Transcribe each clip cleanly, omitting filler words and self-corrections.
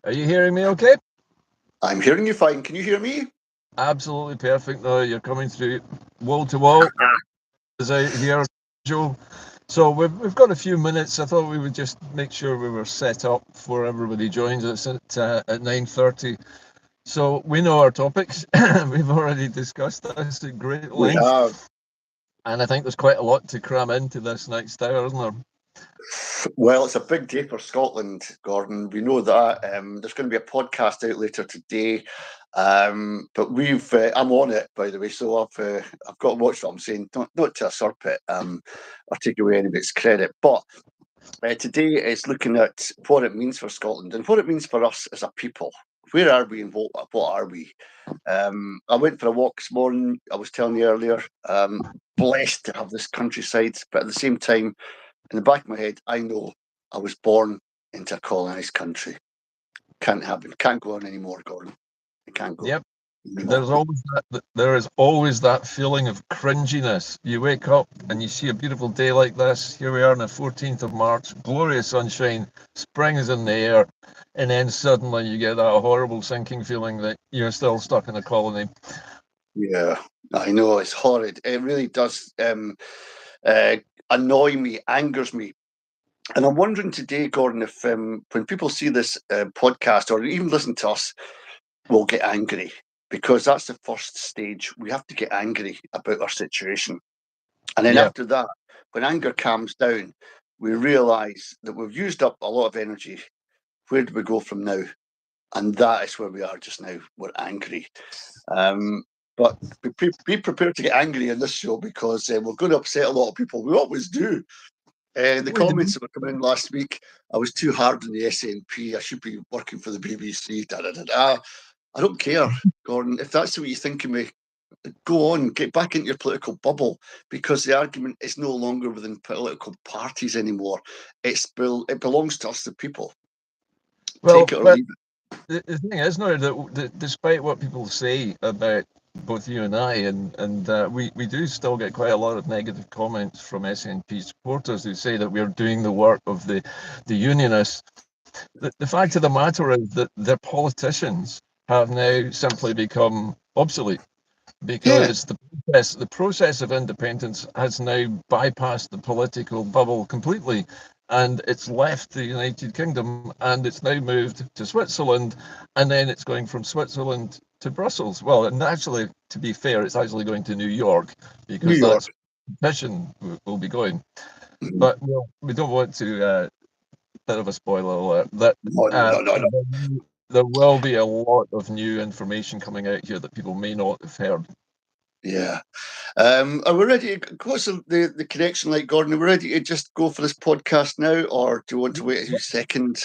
Are you hearing me okay? I'm hearing you fine. Can you hear me? Absolutely perfect. No, you're coming through wall to wall. Is out here, Joe. So we've got a few minutes. I thought we would just make sure we were set up before everybody joins us at 9:30. So we know our topics. We've already discussed this at great We length, have. and I think there's quite a lot to cram into this next hour, isn't there? Well, it's a big day for Scotland, Gordon. We know that. There's going to be a podcast out later today. But I'm on it, by the way, so I've got to watch what I'm saying, not to usurp it or take away anybody's credit. But today is looking at what it means for Scotland and what it means for us as a people. Where are we and what are we? I went for a walk this morning. I was telling you earlier, blessed to have this countryside, but at the same time, in the back of my head, I know I was born into a colonised country. Can't happen. Can't go on anymore, Gordon. It can't go. Yep. Anymore. There is always that feeling of cringiness. You wake up and you see a beautiful day like this. Here we are on the 14th of March, glorious sunshine, spring is in the air, and then suddenly you get that horrible sinking feeling that you're still stuck in a colony. Yeah, I know, it's horrid. It really does annoy me, angers me. And I'm wondering today, Gordon, if when people see this podcast or even listen to us, we'll get angry, because that's the first stage. We have to get angry about our situation. And then after that, when anger calms down, we realise that we've used up a lot of energy. Where do we go from now? And that is where we are just now. We're angry. But be prepared to get angry in this show, because we're going to upset a lot of people. We always do. The comments that were coming in last week, I was too hard on the SNP. I should be working for the BBC. I don't care, Gordon. If that's the way you think of me, go on, get back into your political bubble, because the argument is no longer within political parties anymore. It belongs to us, the people. Well, Take it or leave it. The thing is now that despite what people say about both you and I, and we do still get quite a lot of negative comments from SNP supporters who say that we're doing the work of the unionists. The fact of the matter is that their politicians have now simply become obsolete, because the process of independence has now bypassed the political bubble completely, and it's left the United Kingdom, and it's now moved to Switzerland, and then it's going from Switzerland to Brussels. Well, and actually, to be fair, it's actually going to New York, because New York. that's mission will be going. But we don't want to. Bit of a spoiler alert. That No. there will be a lot of new information coming out here that people may not have heard. Yeah. Are we ready? What's the connection like, Gordon? Are we ready to just go for this podcast now, or do you want to wait a second?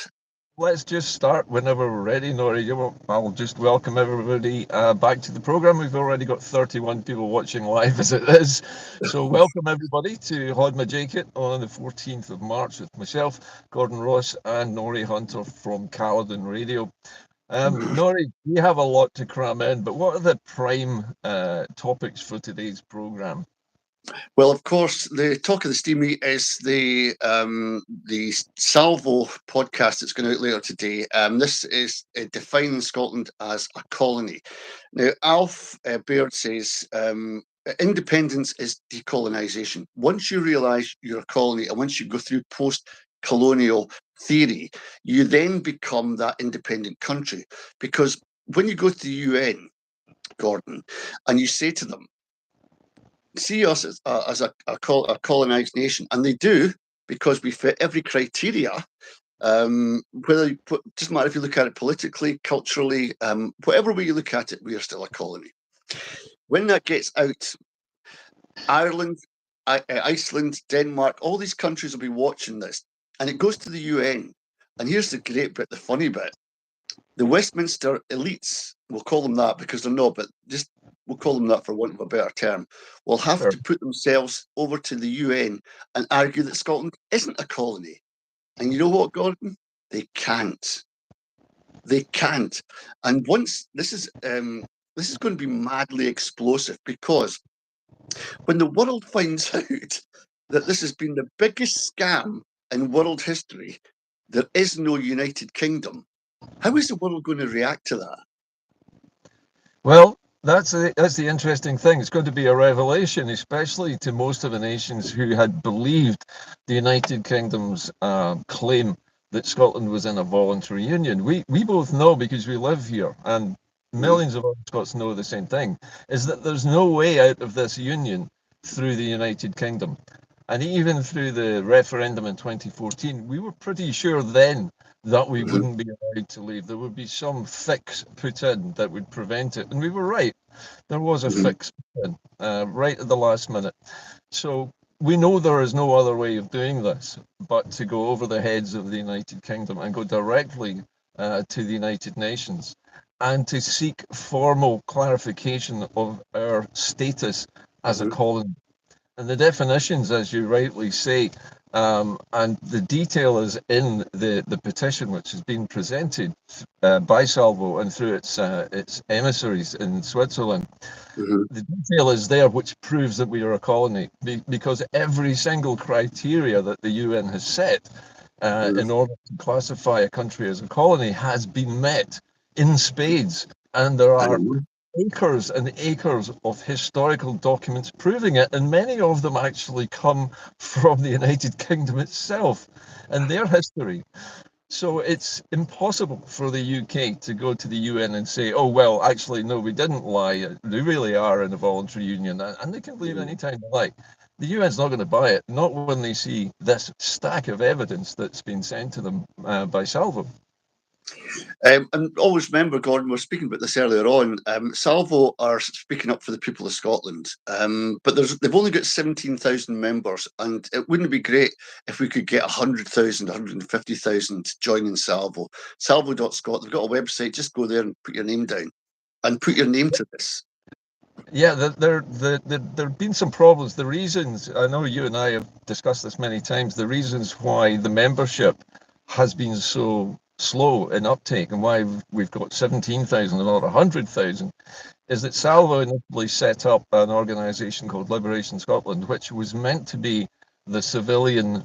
Let's just start whenever we're ready, Nori. I'll just welcome everybody back to the program. We've already got 31 people watching live as it is. So welcome everybody to Hod My Jacket on the 14th of March with myself, Gordon Ross, and Nori Hunter from Caledon Radio. Nori, we have a lot to cram in, but what are the prime topics for today's program? Well, of course, the talk of the steamy is the Salvo podcast that's going out later today. This is defining Scotland as a colony. Now, Alf Baird says independence is decolonization. Once you realise you're a colony, and once you go through post-colonial theory, you then become that independent country. Because when you go to the UN, Gordon, and you say to them, see us as a colonized nation, and they do, because we fit every criteria. Doesn't matter if you look at it politically, culturally, whatever way you look at it, we are still a colony. When that gets out, Ireland, Iceland, Denmark, all these countries will be watching this, and it goes to the UN. And here's the great bit, the funny bit: the Westminster elites, we'll call them that because they're not, but just we'll call them that for want of a better term, will have to put themselves over to the UN and argue that Scotland isn't a colony. And you know what, Gordon? They can't. They can't. And once this is going to be madly explosive, because when the world finds out that this has been the biggest scam in world history, there is no United Kingdom. How is the world going to react to that? Well, that's the interesting thing. It's going to be a revelation, especially to most of the nations who had believed the United Kingdom's claim that Scotland was in a voluntary union. We both know, because we live here, and Mm, millions of other Scots know the same thing, is that there's no way out of this union through the United Kingdom. And even through the referendum in 2014, we were pretty sure then that we mhm, wouldn't be allowed to leave. There would be some fix put in that would prevent it. And we were right. There was a mhm, fix put in right at the last minute. So we know there is no other way of doing this but to go over the heads of the United Kingdom and go directly to the United Nations and to seek formal clarification of our status as a mhm, colony. And the definitions, as you rightly say, and the detail is in the petition which has been presented by Salvo and through its emissaries in Switzerland. mhm, The detail is there which proves that we are a colony, because every single criteria that the UN has set mhm. in order to classify a country as a colony has been met in spades. And there I are know. acres and acres of historical documents proving it, and many of them actually come from the United Kingdom itself and their history. So it's impossible for the UK to go to the UN and say, oh, well, actually, no, we didn't lie. They really are in a voluntary union, and they can leave Mm. anytime they like. The UN's not going to buy it, not when they see this stack of evidence that's been sent to them by Salvo. And always remember, Gordon, we were speaking about this earlier on. Salvo are speaking up for the people of Scotland, but they've only got 17,000 members, and it wouldn't it be great if we could get 100,000, 150,000 joining Salvo. Salvo.scot, they've got a website, just go there and put your name down and put your name to this. Yeah, there have been some problems. The reasons, I know you and I have discussed this many times, the reasons why the membership has been so slow in uptake and why we've got 17,000 and not 100,000 is that Salvo initially set up an organisation called Liberation Scotland, which was meant to be the civilian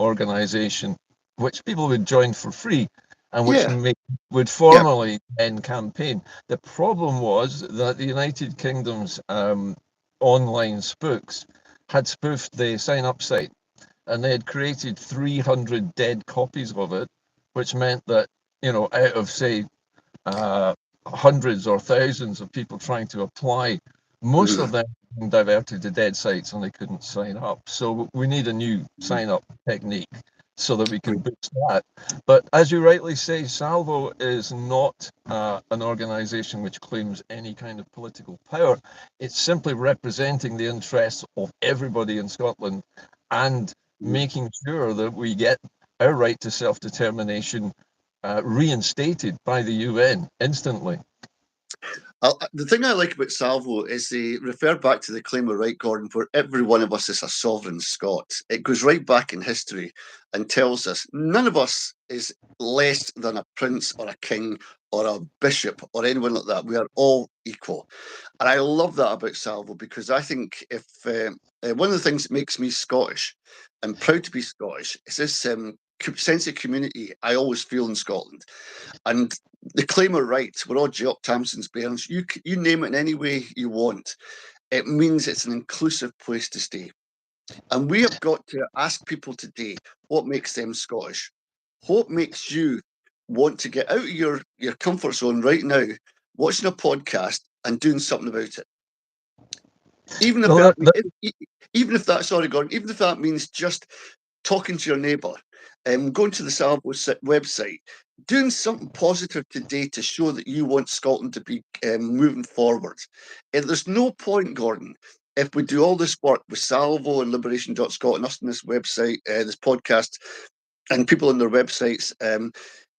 organisation which people would join for free and which Yeah, would yeah. formally then campaign. The problem was that the United Kingdom's online spooks had spoofed the sign up site, and they had created 300 dead copies of it, which meant that, out of, say, uh, hundreds or thousands of people trying to apply, most Mhm. of them diverted to dead sites and they couldn't sign up. So we need a new sign up technique so that we can boost that. But as you rightly say, Salvo is not an organisation which claims any kind of political power. It's simply representing the interests of everybody in Scotland and making sure that we get our right to self-determination reinstated by the UN instantly. The thing I like about Salvo is they refer back to the claim of right, Gordon, where every one of us is a sovereign Scot. It goes right back in history and tells us none of us is less than a prince or a king or a bishop or anyone like that. We are all equal. And I love that about Salvo, because I think if one of the things that makes me Scottish and proud to be Scottish is this sense of community I always feel in Scotland. And the claim of rights, we're all Jock Tamson's bairns. You name it in any way you want. It means it's an inclusive place to stay. And we have got to ask people today what makes them Scottish. What makes you want to get out of your comfort zone right now, watching a podcast and doing something about it? Even if Well, even if that, sorry, Gordon, even if that means just talking to your neighbour, going to the Salvo website, doing something positive today to show that you want Scotland to be moving forward. And there's no point, Gordon, if we do all this work with Salvo and Liberation.scot and us on this website, this podcast, and people on their websites,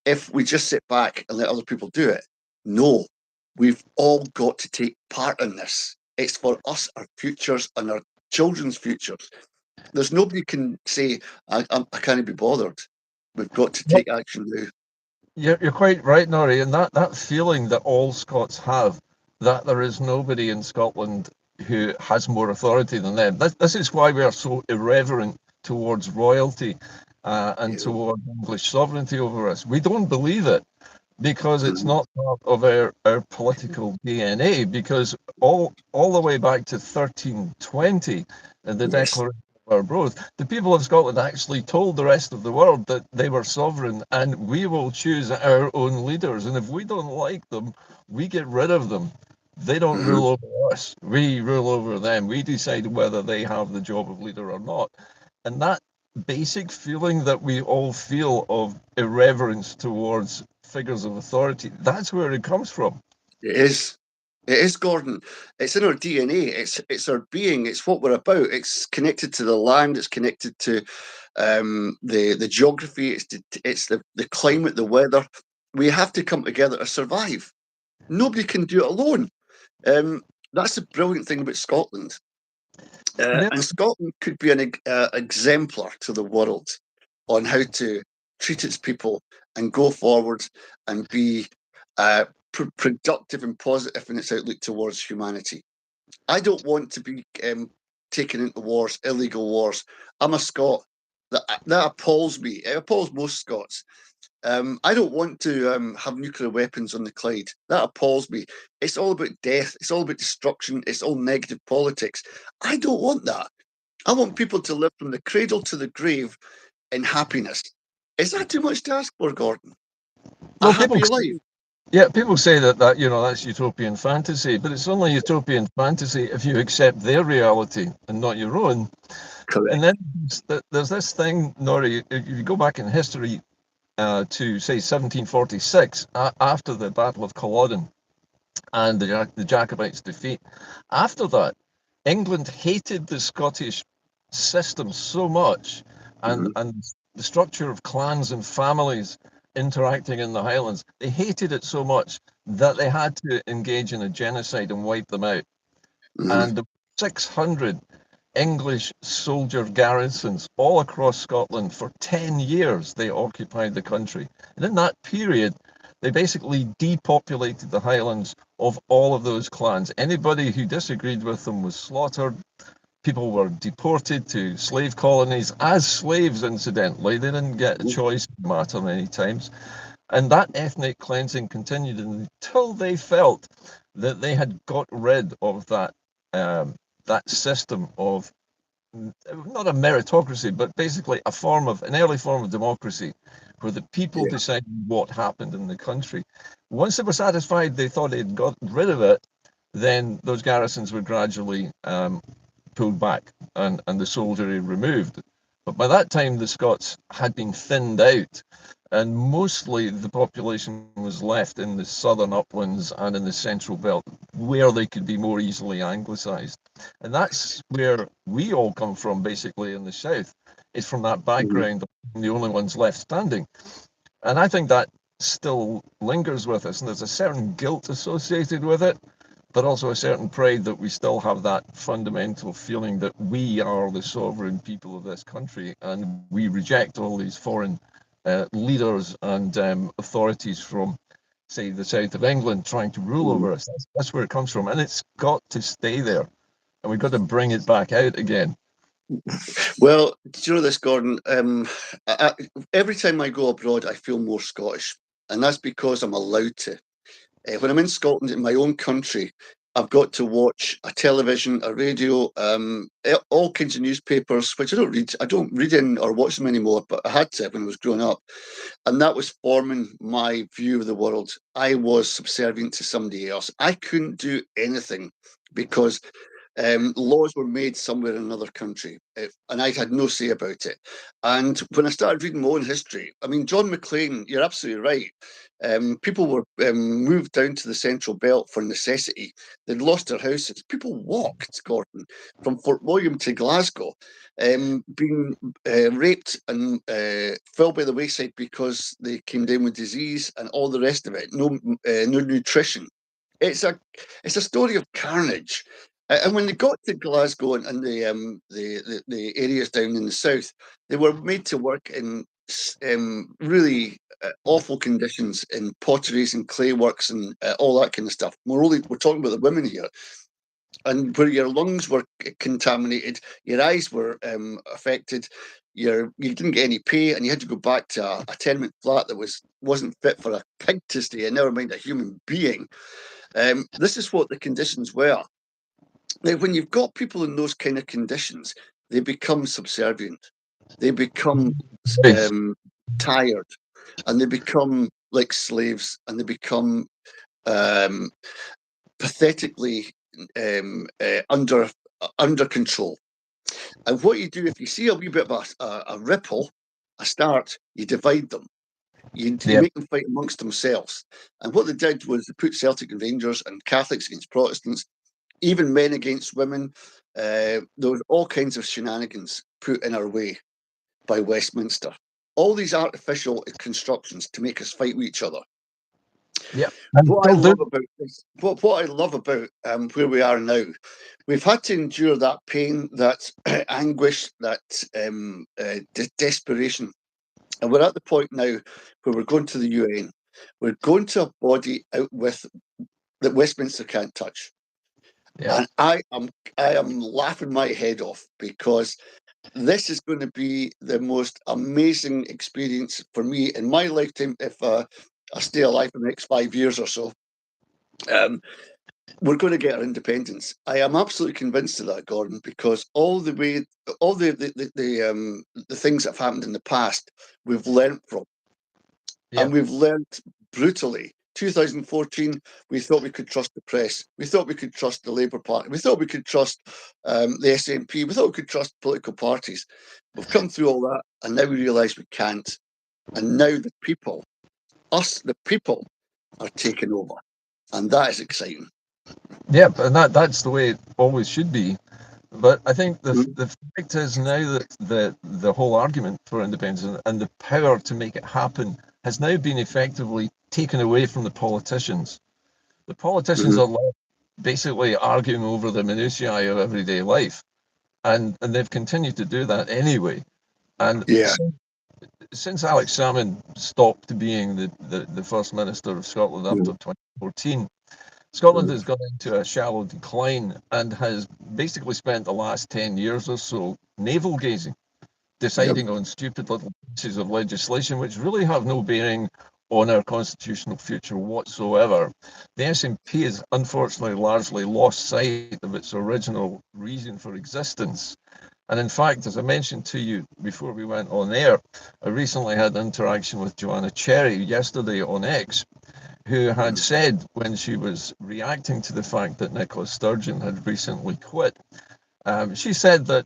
if we just sit back and let other people do it. No, we've all got to take part in this. It's for us, our futures, and our children's futures. There's nobody can say, I can't be bothered. We've got to take action now. you're quite right, Norrie, and that feeling that all Scots have, that there is nobody in Scotland who has more authority than them. This is why we are so irreverent towards royalty and Yeah. towards English sovereignty over us. We don't believe it. because it's Mhm. not part of our political DNA. Because all the way back to 1320, the Yes. Declaration of Arbroath, the people of Scotland actually told the rest of the world that they were sovereign and we will choose our own leaders. And if we don't like them, we get rid of them. They don't Mhm. rule over us. We rule over them. We decide whether they have the job of leader or not. And that basic feeling that we all feel of irreverence towards figures of authority, that's where it comes from. It is. It is, Gordon. It's in our DNA. It's our being. It's what we're about. It's connected to the land. It's connected to the geography. It's the climate, the weather. We have to come together to survive. Nobody can do it alone. Um, that's the brilliant thing about Scotland. And then, And Scotland could be an exemplar to the world on how to treat its people and go forward and be productive and positive in its outlook towards humanity. I don't want to be taken into wars, illegal wars. I'm a Scot. That appalls me. It appalls most Scots. I don't want to have nuclear weapons on the Clyde. That appalls me. It's all about death. It's all about destruction. It's all negative politics. I don't want that. I want people to live from the cradle to the grave in happiness. Is that too much to ask for, Gordon? A well, people, happy life. yeah, people say that that's utopian fantasy, but it's only utopian fantasy if you accept their reality and not your own. And Correct. then there's this thing, Nori, if you go back in history to say 1746, after the Battle of Culloden and the Jacobites' defeat. After that, England hated the Scottish system so much, Mhm. and the structure of clans and families interacting in the Highlands. They hated it so much that they had to engage in a genocide and wipe them out. Mhm. And the 600 English soldier garrisons all across Scotland for 10 years. They occupied the country. And in that period, they basically depopulated the Highlands of all of those clans. Anybody who disagreed with them was slaughtered. People were deported to slave colonies as slaves, incidentally. They didn't get a choice in the matter many times. And that ethnic cleansing continued until they felt that they had got rid of that system of not a meritocracy, but basically an early form of democracy, where the people Yeah. decided what happened in the country. Once they were satisfied, they thought they'd got rid of it. Then those garrisons were gradually pulled back and the soldiery removed. But by that time, the Scots had been thinned out, and mostly the population was left in the southern uplands and in the central belt, where they could be more easily anglicised. And that's where we all come from, basically, in the south. It's from that Mhm. background, the only ones left standing. And I think that still lingers with us, and there's a certain guilt associated with it, but also a certain pride that we still have that fundamental feeling that we are the sovereign people of this country, and we reject all these foreign leaders and authorities from, say, the south of England trying to rule Mhm. over us. That's where it comes from, and it's got to stay there, and we've got to bring it back out again. Well, do you know this, Gordon? Every time I go abroad, I feel more Scottish, and that's because I'm allowed to. When I'm in Scotland, in my own country, I've got to watch a television, a radio, all kinds of newspapers, which I don't read. I don't read in or watch them anymore, but I had to when I was growing up. And that was forming my view of the world. I was subservient to somebody else. I couldn't do anything because laws were made somewhere in another country, and I had no say about it. And when I started reading my own history, I mean, John Maclean, you're absolutely right. People were moved down to the Central Belt for necessity. They'd lost their houses. People walked, Gordon, from Fort William to Glasgow, being raped and fell by the wayside because they came down with disease and all the rest of it. No nutrition. It's a it's a story of carnage. And when they got to Glasgow and the areas down in the south, they were made to work in really awful conditions in potteries and clay works and all that kind of stuff. We're talking about the women here, and where your lungs were contaminated, your eyes were affected. you didn't get any pay, and you had to go back to a tenement flat that wasn't fit for a pig to stay in, never mind a human being. This is what the conditions were. Now, when you've got people in those kind of conditions, they become subservient. They become tired, and they become like slaves, and they become pathetically under control. And what you do, if you see a wee bit of a ripple, a start, you divide them. You make them fight amongst themselves. And what they did was they put Celtic and Rangers and Catholics against Protestants, even men against women. There was all kinds of shenanigans put in our way by Westminster. All these artificial constructions to make us fight with each other. Yeah. What I love about this, what I love about where we are now, we've had to endure that pain, that anguish, that desperation. And we're at the point now where we're going to the UN. We're going to a body out with that Westminster can't touch. Yeah. And I am laughing my head off, because this is going to be the most amazing experience for me in my lifetime if I stay alive for the next 5 years or so. We're going to get our independence. I am absolutely convinced of that, Gordon, because all the things that have happened in the past, we've learnt from. Yeah. And we've learnt brutally. 2014, we thought we could trust the press. We thought we could trust the Labour Party. We thought we could trust the SNP. We thought we could trust political parties. We've come through all that, and now we realise we can't. And now the people, the people, are taking over. And that is exciting. Yeah, and that's the way it always should be. But I think the fact is now that the whole argument for independence and the power to make it happen has now been effectively taken away from the politicians. The politicians are basically arguing over the minutiae of everyday life, and they've continued to do that anyway. And since Alex Salmond stopped being the First Minister of Scotland after 2014, Scotland has gone into a shallow decline and has basically spent the last 10 years or so navel-gazing, deciding on stupid little pieces of legislation which really have no bearing on our constitutional future whatsoever. The SNP has unfortunately largely lost sight of its original reason for existence. And in fact, as I mentioned to you before we went on air, I recently had an interaction with Joanna Cherry yesterday on X, who had said when she was reacting to the fact that Nicola Sturgeon had recently quit, she said that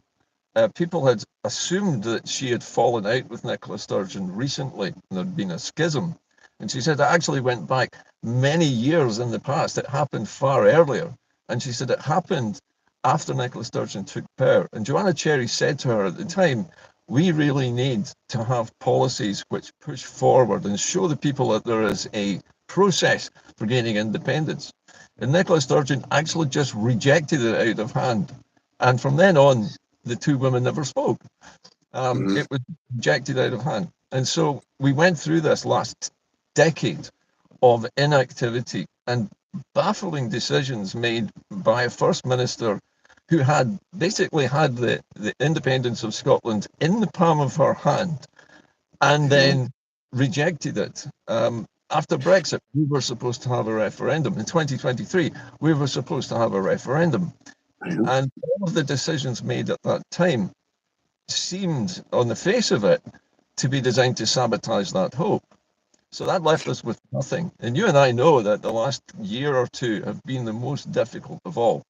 people had assumed that she had fallen out with Nicola Sturgeon recently, and there'd been a schism. And she said it actually went back many years in the past. It happened far earlier. And she said it happened after Nicola Sturgeon took power. And Joanna Cherry said to her at the time, we really need to have policies which push forward and show the people that there is a process for gaining independence. And Nicola Sturgeon actually just rejected it out of hand. And from then on, the two women never spoke. It was rejected out of hand. And so we went through this last decade of inactivity and baffling decisions made by a First Minister who had basically had the independence of Scotland in the palm of her hand and then rejected it. After Brexit, we were supposed to have a referendum. In 2023, we were supposed to have a referendum. And all of the decisions made at that time seemed, on the face of it, to be designed to sabotage that hope. So that left us with nothing. And you and I know that the last year or two have been the most difficult of all,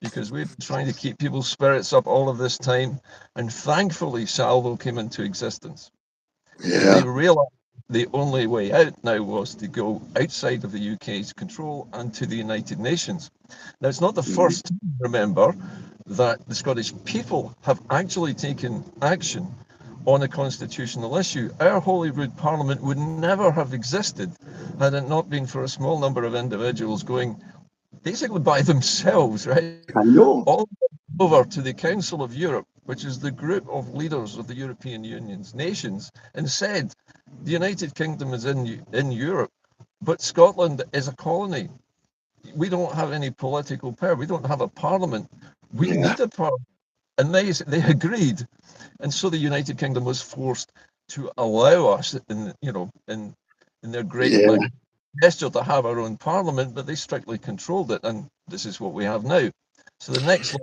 because we've been trying to keep people's spirits up all of this time. And thankfully, Salvo came into existence. They realized the only way out now was to go outside of the UK's control and to the United Nations. Now, it's not the first time, remember, that the Scottish people have actually taken action on a constitutional issue. Our Holyrood Parliament would never have existed had it not been for a small number of individuals going basically by themselves, right? I know. All over to the Council of Europe, which is the group of leaders of the European Union's nations, and said, the United Kingdom is in Europe, but Scotland is a colony. We don't have any political power. We don't have a parliament. We need a parliament. And they agreed, and so the United Kingdom was forced to allow us, in their great Yeah. gesture, to have our own parliament, but they strictly controlled it, and this is what we have now. So the next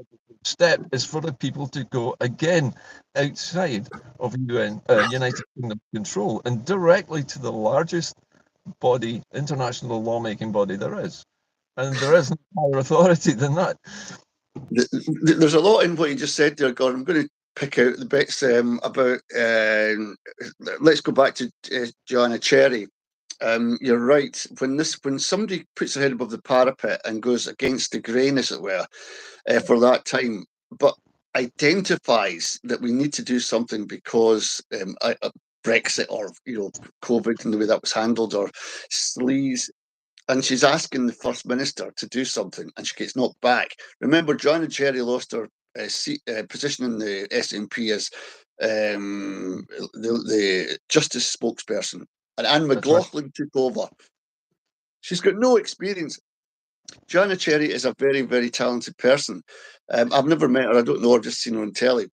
step is for the people to go again outside of United Kingdom control and directly to the largest body, international lawmaking body there is. And there is no higher authority than that. There's a lot in what you just said there, Gordon. I'm going to pick out the bits about. Let's go back to Joanna Cherry. You're right. When somebody puts their head above the parapet and goes against the grain, as it were, for that time, but identifies that we need to do something because Brexit or COVID and the way that was handled, or sleaze, and she's asking the First Minister to do something, and she gets knocked back. Remember, Joanna Cherry lost her position in the SNP as the Justice spokesperson, and Anne McLaughlin took over. She's got no experience. Joanna Cherry is a very, very talented person. I've never met her. I don't know her, just seen her on telly.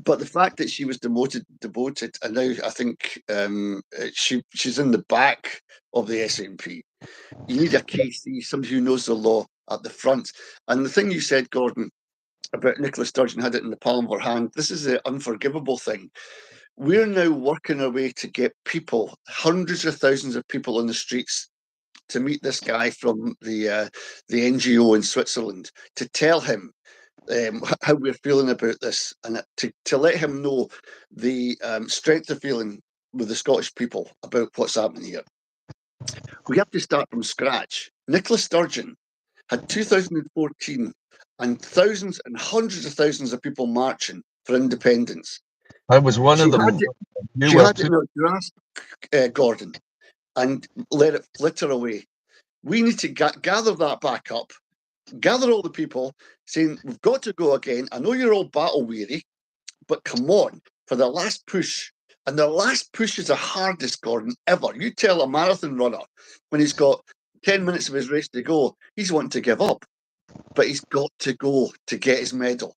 But the fact that she was demoted, and now I think she's in the back of the SNP. You need a KC, somebody who knows the law at the front. And the thing you said, Gordon, about Nicola Sturgeon had it in the palm of her hand, this is the unforgivable thing. We're now working our way to get people, hundreds of thousands of people on the streets, to meet this guy from the NGO in Switzerland, to tell him how we're feeling about this, and to let him know the strength of feeling with the Scottish people about what's happening here. We have to start from scratch. Nicola Sturgeon had 2014 and thousands and hundreds of thousands of people marching for independence. I was one of them. She had it in her grasp, Gordon, and let it flitter away. We need to gather that back up, gather all the people, saying, we've got to go again. I know you're all battle weary, but come on, for the last push. And the last push is the hardest, Gordon, ever. You tell a marathon runner when he's got 10 minutes of his race to go, he's wanting to give up. But he's got to go to get his medal.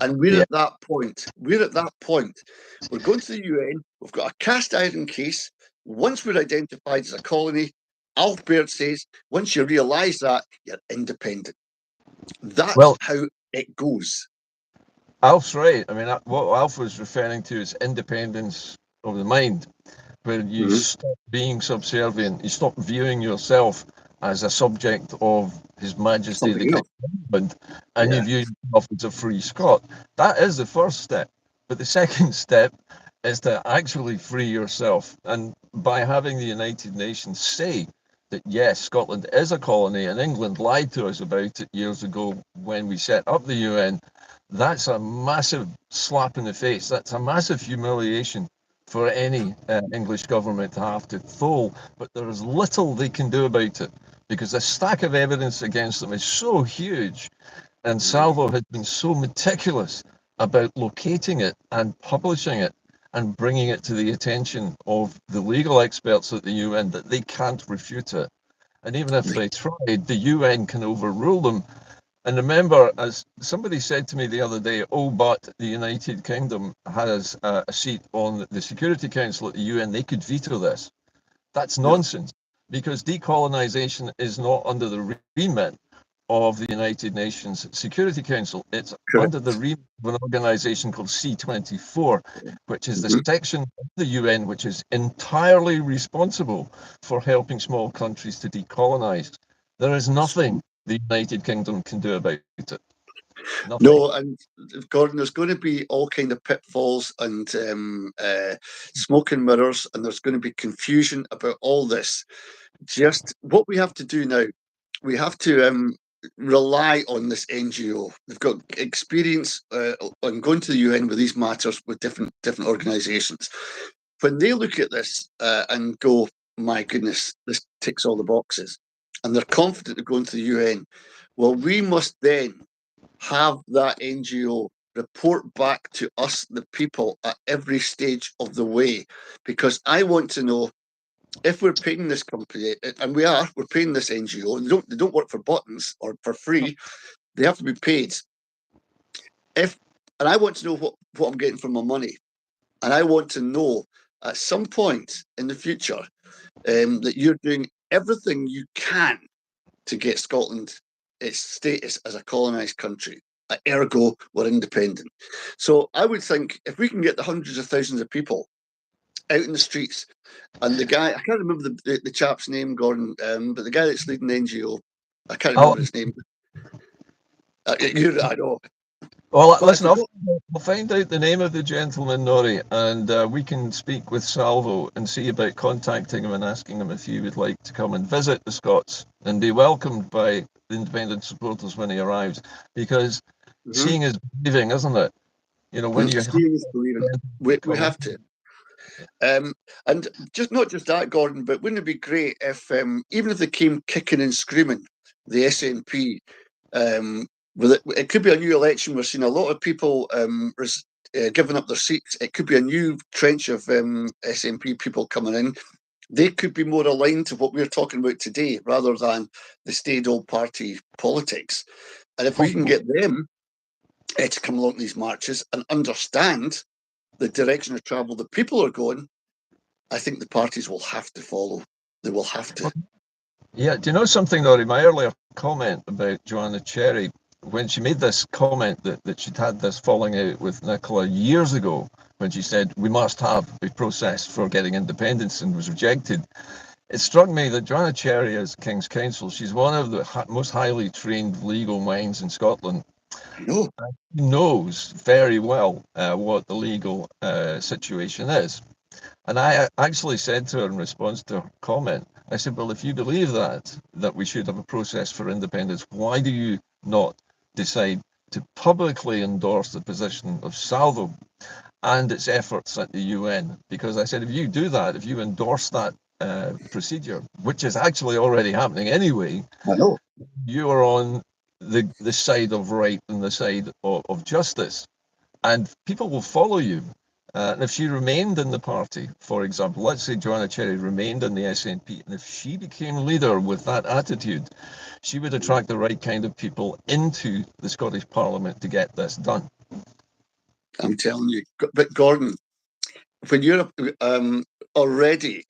And we're at that point. We're going to the UN. We've got a cast iron case. Once we're identified as a colony, Alf Baird says, once you realise that, you're independent. That's how it goes. Alf's right. I mean, what Alf was referring to is independence of the mind, where you stop being subservient, you stop viewing yourself as a subject of His Majesty the King of England, and you view yourself as a free Scot. That is the first step. But the second step is to actually free yourself. And by having the United Nations say that, yes, Scotland is a colony, and England lied to us about it years ago when we set up the UN, that's a massive slap in the face. That's a massive humiliation for any English government to have to fold, but there is little they can do about it because the stack of evidence against them is so huge, and Salvo has been so meticulous about locating it and publishing it and bringing it to the attention of the legal experts at the UN that they can't refute it. And even if they tried, the UN can overrule them. And remember, as somebody said to me the other day, oh, but the United Kingdom has a seat on the Security Council at the UN, they could veto this. That's nonsense, because decolonization is not under the remit of the United Nations Security Council. It's under the remit of an organization called C24, which is the section of the UN which is entirely responsible for helping small countries to decolonize. There is nothing the United Kingdom can do about it. Nothing. No, and Gordon, there's going to be all kind of pitfalls and smoke and mirrors, and there's going to be confusion about all this. Just what we have to do now, we have to rely on this NGO. They've got experience on going to the UN with these matters with different organisations. When they look at this and go, my goodness, this ticks all the boxes, and they're confident of going to the UN, well, we must then have that NGO report back to us, the people, at every stage of the way, because I want to know if we're paying this company, and we're paying this NGO. They don't work for buttons or for free. They have to be paid. If and I want to know what I'm getting for my money. And I want to know at some point in the future that you're doing everything you can to get Scotland its status as a colonised country. Ergo, we're independent. So I would think if we can get the hundreds of thousands of people out in the streets, and the guy, I can't remember the chap's name, Gordon, but the guy that's leading the NGO, I can't remember his name. I know. Well, But listen, I'll find out the name of the gentleman, Nori, and we can speak with Salvo and see about contacting him and asking him if he would like to come and visit the Scots and be welcomed by the independent supporters when he arrives. Because seeing is believing, isn't it? You know, when you seeing is believing, we have to. And just not just that, Gordon, but wouldn't it be great if, even if they came kicking and screaming, the SNP, it could be a new election. We're seeing a lot of people giving up their seats. It could be a new trench of SNP people coming in. They could be more aligned to what we're talking about today, rather than the staid old party politics. And if we can get them to come along these marches and understand the direction of travel the people are going, I think the parties will have to follow. They will have to. Yeah, do you know something, Nori? My earlier comment about Joanna Cherry, when she made this comment that she'd had this falling out with Nicola years ago, when she said we must have a process for getting independence and was rejected, it struck me that Joanna Cherry, as King's Counsel, she's one of the most highly trained legal minds in Scotland. I know. She knows very well what the legal situation is. And I actually said to her in response to her comment, I said, well, if you believe that we should have a process for independence, why do you not decide to publicly endorse the position of Salvo and its efforts at the UN? Because I said, if you do that, if you endorse that procedure, which is actually already happening anyway, I know. you are on the side of right and the side of justice, and people will follow you. And if she remained in the party, for example, let's say Joanna Cherry remained in the SNP, and if she became leader with that attitude, she would attract the right kind of people into the Scottish Parliament to get this done. I'm telling you. But Gordon, when you're already,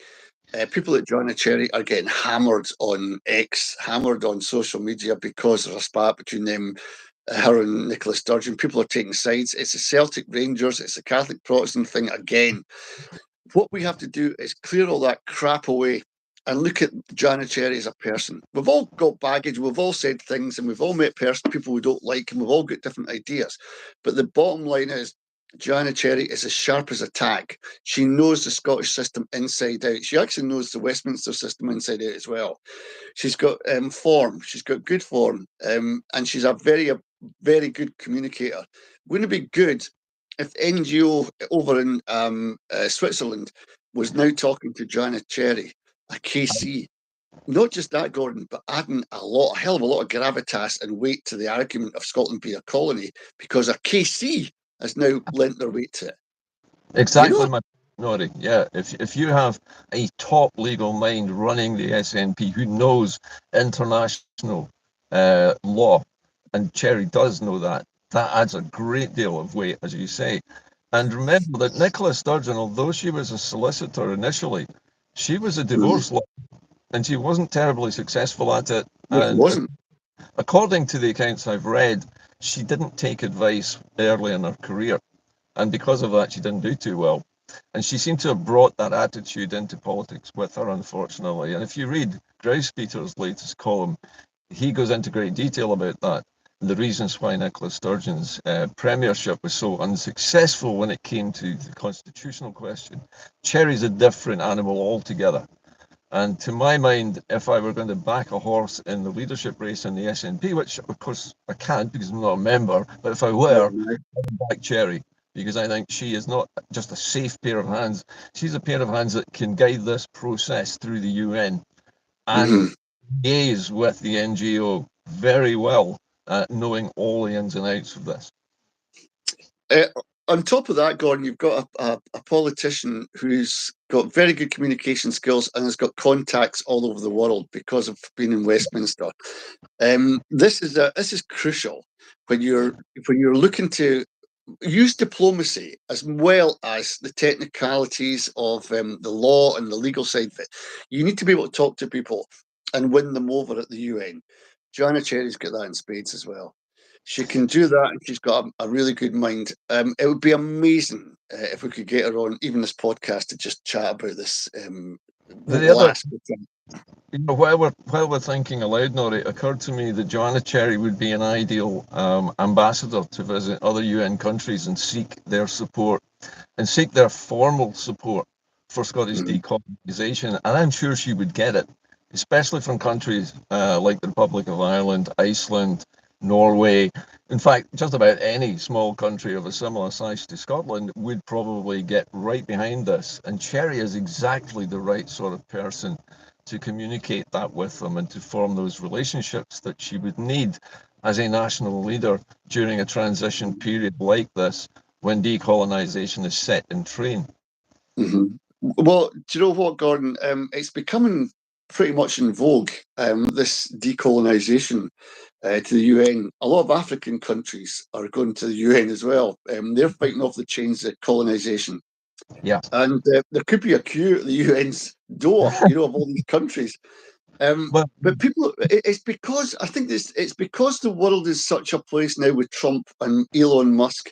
people at Joanna Cherry are getting hammered on X, hammered on social media because there's a spat between them, her and Nicola Sturgeon. People are taking sides. It's the Celtic Rangers. It's the Catholic Protestant thing again. What we have to do is clear all that crap away and look at Joanna Cherry as a person. We've all got baggage. We've all said things, and we've all met people we don't like, and we've all got different ideas. But the bottom line is, Joanna Cherry is as sharp as a tack. She knows the Scottish system inside out. She actually knows the Westminster system inside out as well. She's got form. She's got good form, and she's a very good communicator. Wouldn't it be good if NGO over in Switzerland was now talking to Joanna Cherry, a KC? Not just that, Gordon, but adding a hell of a lot of gravitas and weight to the argument of Scotland being a colony, because a KC has now lent their weight to it. Exactly, my Nori. Yeah, if you have a top legal mind running the SNP who knows international law, and Cherry does know that adds a great deal of weight, as you say. And remember that Nicola Sturgeon, although she was a solicitor initially, she was a divorce lawyer, and she wasn't terribly successful at it. It wasn't. According to the accounts I've read, she didn't take advice early in her career, and because of that, she didn't do too well. And she seemed to have brought that attitude into politics with her, unfortunately. And if you read Grouspeter's latest column, he goes into great detail about that. The reasons why Nicola Sturgeon's premiership was so unsuccessful when it came to the constitutional question. Cherry's a different animal altogether. And to my mind, if I were going to back a horse in the leadership race in the SNP, which of course I can't because I'm not a member, but if I were, I'd back Cherry, because I think she is not just a safe pair of hands. She's a pair of hands that can guide this process through the UN and liaise with the NGO very well, knowing all the ins and outs of this. On top of that, Gordon, you've got a politician who's got very good communication skills and has got contacts all over the world because of being in Westminster. This is crucial when you're looking to use diplomacy as well as the technicalities of the law and the legal side of it. You need to be able to talk to people and win them over at the UN. Joanna Cherry's got that in spades as well. She can do that, and she's got a really good mind. It would be amazing if we could get her on, even this podcast, to just chat about this. The other, Thing. while we're thinking aloud, Nori, it occurred to me that Joanna Cherry would be an ideal ambassador to visit other UN countries and seek their support and seek their formal support for Scottish decolonisation, and I'm sure she would get it, especially from countries like the Republic of Ireland, Iceland, Norway. In fact, just about any small country of a similar size to Scotland would probably get right behind this. And Cherry is exactly the right sort of person to communicate that with them and to form those relationships that she would need as a national leader during a transition period like this when decolonisation is set in train. Mm-hmm. Well, do you know what, Gordon? It's becoming pretty much in vogue, this decolonisation to the UN. A lot of African countries are going to the UN as well. They're fighting off the chains of colonisation. Yeah. And there could be a queue at the UN's door, of all these countries. But people, it's because I think it's because the world is such a place now with Trump and Elon Musk,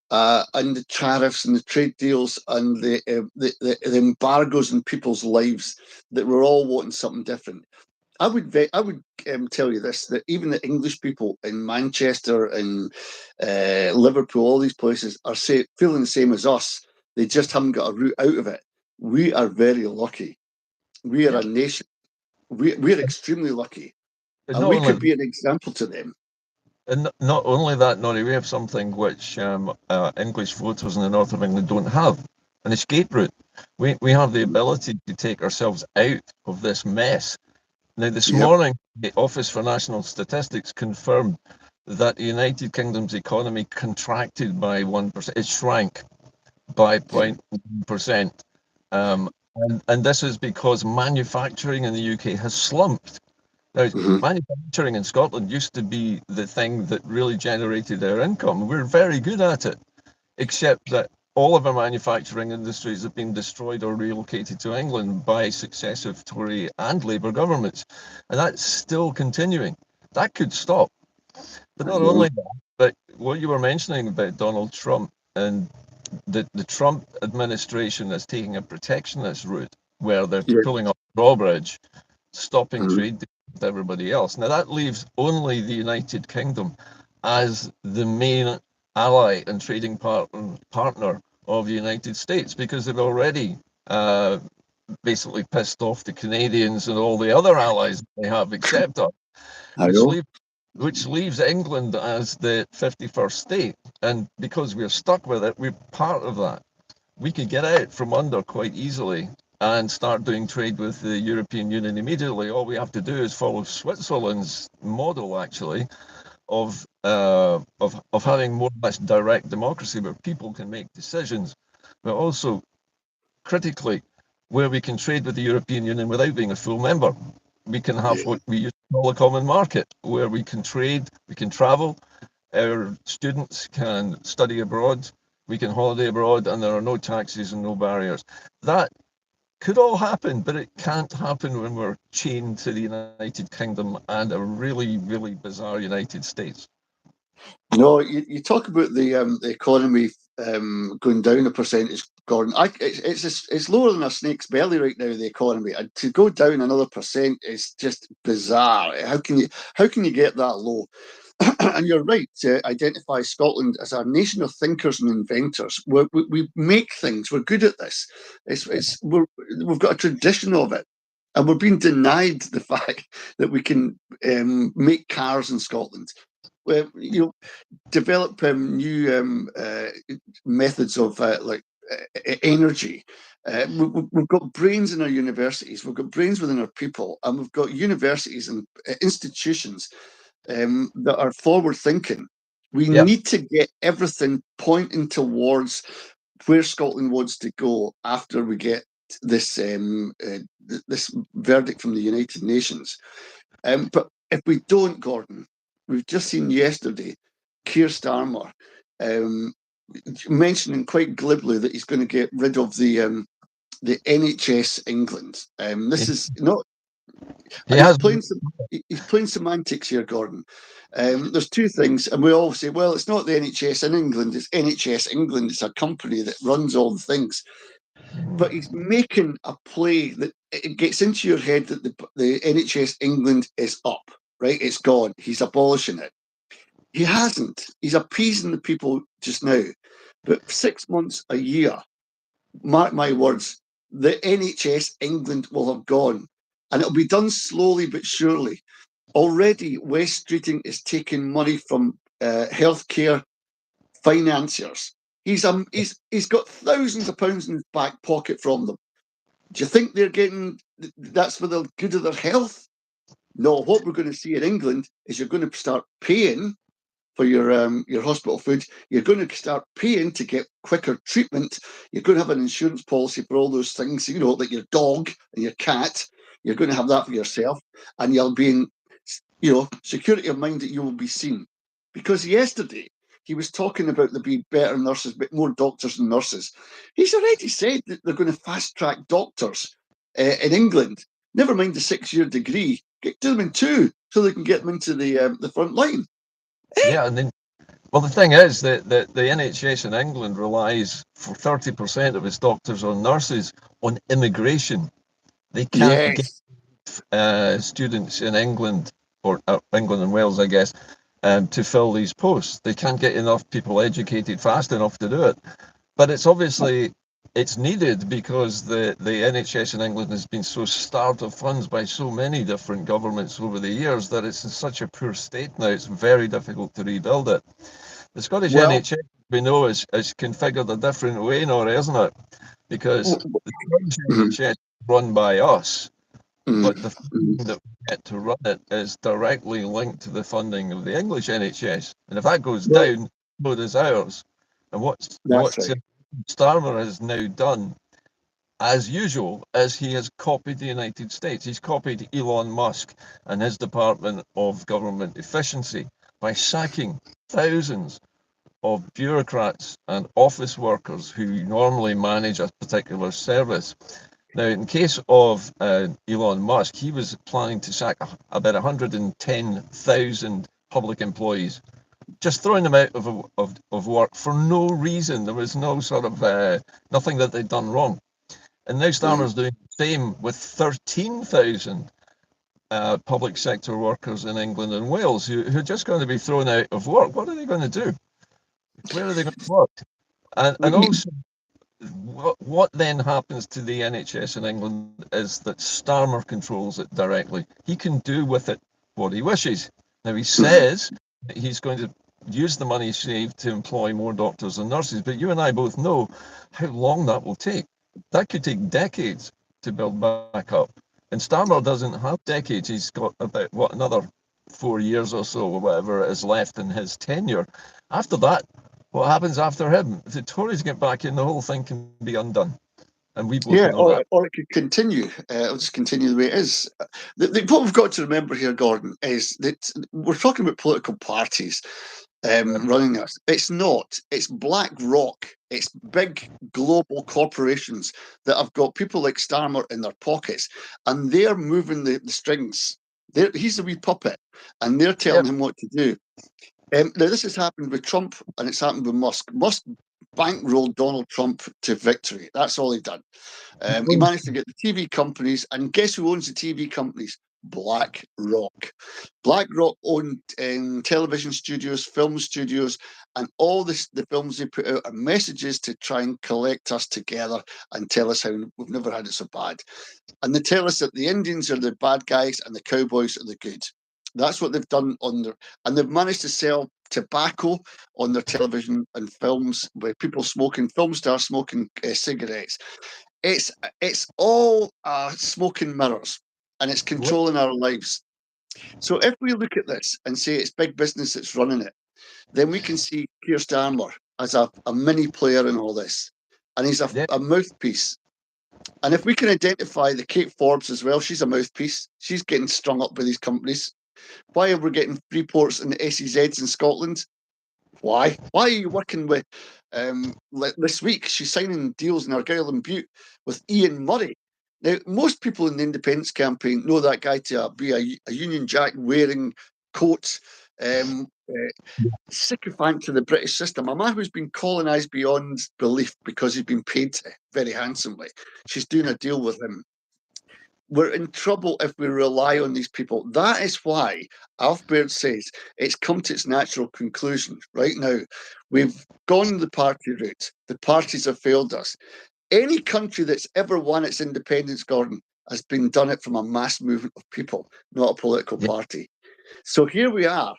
and the tariffs and the trade deals and the embargoes in people's lives, that we're all wanting something different. I would tell you this, that even the English people in Manchester and Liverpool, all these places, are feeling the same as us. They just haven't got a route out of it. We are very lucky. We are a nation. We're extremely lucky, and we could be an example to them. And not only that, Nori, we have something which English voters in the north of England don't have, an escape route. We have the ability to take ourselves out of this mess. Now, this morning, the Office for National Statistics confirmed that the United Kingdom's economy contracted by 1%. It shrank by 0.1%. And this is because manufacturing in the UK has slumped. Now, manufacturing in Scotland used to be the thing that really generated our income. We're very good at it, except that all of our manufacturing industries have been destroyed or relocated to England by successive Tory and Labour governments. And that's still continuing. That could stop. But not only that, but what you were mentioning about Donald Trump and the Trump administration is taking a protectionist route where they're pulling up the drawbridge, stopping trade with everybody else. Now, that leaves only the United Kingdom as the main ally and trading partner of the United States, because they've already basically pissed off the Canadians and all the other allies they have except us, which leaves England as the 51st state. And because we're stuck with it, we're part of that. We could get out from under quite easily and start doing trade with the European Union immediately. All we have to do is follow Switzerland's model, actually, of having more or less direct democracy where people can make decisions, but also critically where we can trade with the European Union without being a full member. We can have what we used to call a common market, where we can trade, we can travel, our students can study abroad, we can holiday abroad, and there are no taxes and no barriers. That could all happen, but it can't happen when we're chained to the United Kingdom and a really, really bizarre United States. No, you talk about the economy going down a percentage, Gordon. It's lower than a snake's belly right now, the economy, and to go down another percent is just bizarre. How can you get that low? And you're right to identify Scotland as a nation of thinkers and inventors. We make things. We're good at this. We've got a tradition of it, and we're being denied the fact that we can make cars in Scotland. Develop new methods of energy. We've got brains in our universities. We've got brains within our people, and we've got universities and institutions that are forward thinking. We need to get everything pointing towards where Scotland wants to go after we get this this verdict from the United Nations. But if we don't, Gordon, we've just seen yesterday Keir Starmer mentioning quite glibly that he's going to get rid of the NHS England. This is not, He and has. he's playing semantics here, Gordon. There's two things, and we all say, well, it's not the NHS in England, it's NHS England. It's a company that runs all the things. But he's making a play that it gets into your head that the NHS England is up, right? It's gone. He's abolishing it. He hasn't. He's appeasing the people just now. But 6 months, a year, mark my words, the NHS England will have gone. And it'll be done slowly but surely. Already, West Streeting is taking money from healthcare financiers. He's got thousands of pounds in his back pocket from them. Do you think they're getting that's for the good of their health? No, what we're going to see in England is you're going to start paying for your hospital food. You're going to start paying to get quicker treatment. You're going to have an insurance policy for all those things, like your dog and your cat. You're going to have that for yourself, and you'll be in, security of mind that you will be seen. Because yesterday he was talking about there being better nurses, but more doctors and nurses. He's already said that they're going to fast track doctors in England. Never mind the 6-year degree. Get them in 2 so they can get them into the front line. Yeah, and then, well, the thing is that the NHS in England relies for 30% of its doctors or nurses on immigration. They can't get students in England, or England and Wales, I guess, to fill these posts. They can't get enough people educated fast enough to do it. But it's needed because the NHS in England has been so starved of funds by so many different governments over the years that it's in such a poor state now. It's very difficult to rebuild it. The Scottish NHS, we know, is configured a different way now, isn't it? Because the Scottish NHS is run by us, but the funding that we get to run it is directly linked to the funding of the English NHS. And if that goes down, so does ours. And what Starmer has now done, as usual, is he has copied the United States. He's copied Elon Musk and his Department of Government Efficiency by sacking thousands of bureaucrats and office workers who normally manage a particular service. Now, in case of Elon Musk, he was planning to sack about 110,000 public employees, just throwing them out of work for no reason. There was no sort of nothing that they'd done wrong. And now Starmer's doing the same with 13,000 public sector workers in England and Wales who are just going to be thrown out of work. What are they going to do? Where are they going to work? And also, what then happens to the NHS in England is that Starmer controls it directly. He can do with it what he wishes. Now, he says that he's going to use the money saved to employ more doctors and nurses, but you and I both know how long that will take. That could take decades to build back up. And Starmer doesn't have decades. He's got about, another 4 years or so, or whatever is left in his tenure. After that, what happens after him? If the Tories get back in, the whole thing can be undone. And we both know that. Or it could continue. It'll just continue the way it is. What we've got to remember here, Gordon, is that we're talking about political parties running us. It's not. It's BlackRock. It's big global corporations that have got people like Starmer in their pockets, and they're moving the strings. He's a wee puppet, and they're telling him what to do. Now, this has happened with Trump, and it's happened with Musk. Musk bankrolled Donald Trump to victory. That's all he done. He managed to get the TV companies, and guess who owns the TV companies? BlackRock. BlackRock owned television studios, film studios, and all the films they put out are messages to try and collect us together and tell us how we've never had it so bad. And they tell us that the Indians are the bad guys and the cowboys are the good. That's what they've done and they've managed to sell tobacco on their television and films with people smoking, film stars smoking cigarettes. It's all smoke and mirrors, and it's controlling our lives. So if we look at this and say it's big business that's running it, then we can see Keir Starmer as a mini player in all this, and he's a mouthpiece. And if we can identify the Kate Forbes as well, she's a mouthpiece. She's getting strung up by these companies. Why are we getting free ports and SEZs in Scotland? Why? Why are you working with, this week, she's signing deals in Argyll and Bute with Ian Murray. Now, most people in the independence campaign know that guy to be a Union Jack wearing coat, sycophant to the British system, a man who's been colonised beyond belief because he's been paid very handsomely. She's doing a deal with him. We're in trouble if we rely on these people. That is why Alf Baird says it's come to its natural conclusion. Right now, we've gone the party route. The parties have failed us. Any country that's ever won its independence, Gordon, has been done it from a mass movement of people, not a political party. So here we are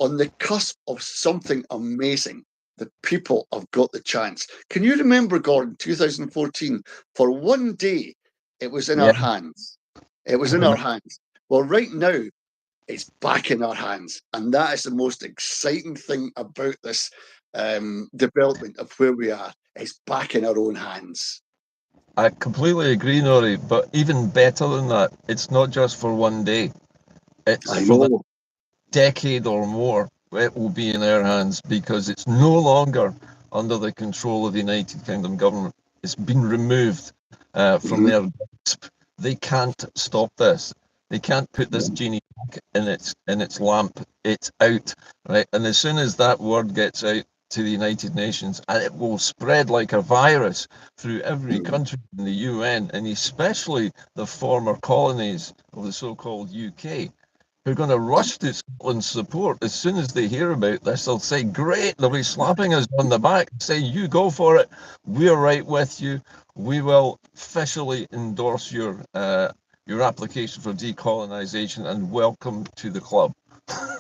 on the cusp of something amazing. The people have got the chance. Can you remember, Gordon, 2014? For one day, it was in our hands. It was in our hands. Well, right now, it's back in our hands. And that is the most exciting thing about this development of where we are. It's back in our own hands. I completely agree, Nori, but even better than that, it's not just for one day. It's for the decade or more. It will be in our hands because it's no longer under the control of the United Kingdom government. It's been removed from their grasp. They can't stop this. They can't put this genie back in its lamp. It's out, right? And as soon as that word gets out to the United Nations, and it will spread like a virus through every country in the UN, and especially the former colonies of the so-called UK, who are going to rush to Scotland's support as soon as they hear about this. They'll say, great, they'll be slapping us on the back, say, you go for it, we're right with you, we will officially endorse your application for decolonization and welcome to the club.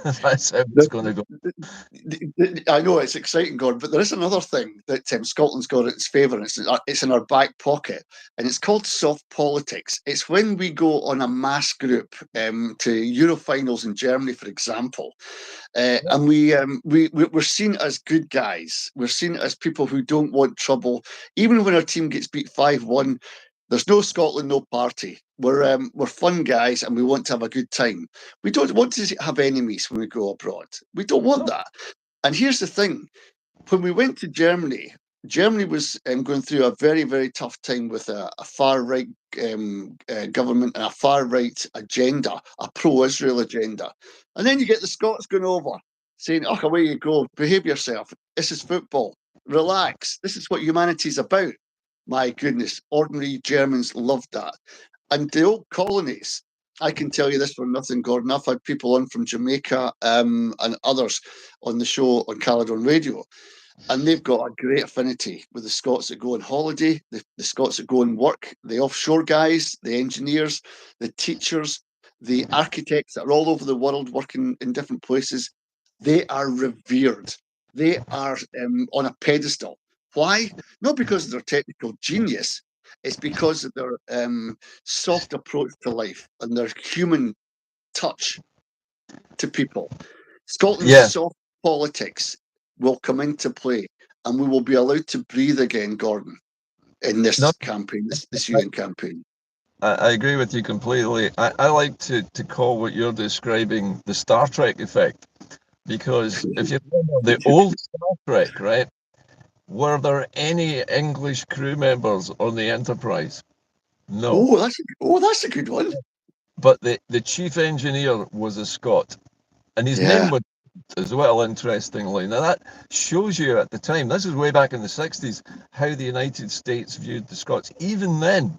That's how it's going to go. I know it's exciting, Gordon, but there is another thing that Scotland's got in its favour, and it's in our back pocket, and it's called soft politics. It's when we go on a mass group to Eurofinals in Germany, for example, and we're seen as good guys. We're seen as people who don't want trouble. Even when our team gets beat 5-1, there's no Scotland, no party. We're fun guys and we want to have a good time. We don't want to have enemies when we go abroad. We don't want that. And here's the thing. When we went to Germany, Germany was going through a very, very tough time with a far-right government and a far-right agenda, a pro-Israel agenda. And then you get the Scots going over, saying, oh, away you go, behave yourself. This is football. Relax. This is what humanity's about. My goodness, ordinary Germans loved that. And the old colonies, I can tell you this for nothing, Gordon. I've had people on from Jamaica and others on the show on Caledon Radio, and they've got a great affinity with the Scots that go on holiday, the Scots that go and work, the offshore guys, the engineers, the teachers, the architects that are all over the world working in different places. They are revered. They are on a pedestal. Why? Not because of their technical genius. It's because of their soft approach to life and their human touch to people. Scotland's soft politics will come into play, and we will be allowed to breathe again, Gordon, in this campaign, this UN campaign. I agree with you completely. I like to call what you're describing the Star Trek effect, because if you remember the old Star Trek, right? Were there any English crew members on the Enterprise? No. That's a good one. But the chief engineer was a Scot, and his name was as well, interestingly. Now that shows you at the time, this is way back in the 60s, how the United States viewed the Scots. Even then,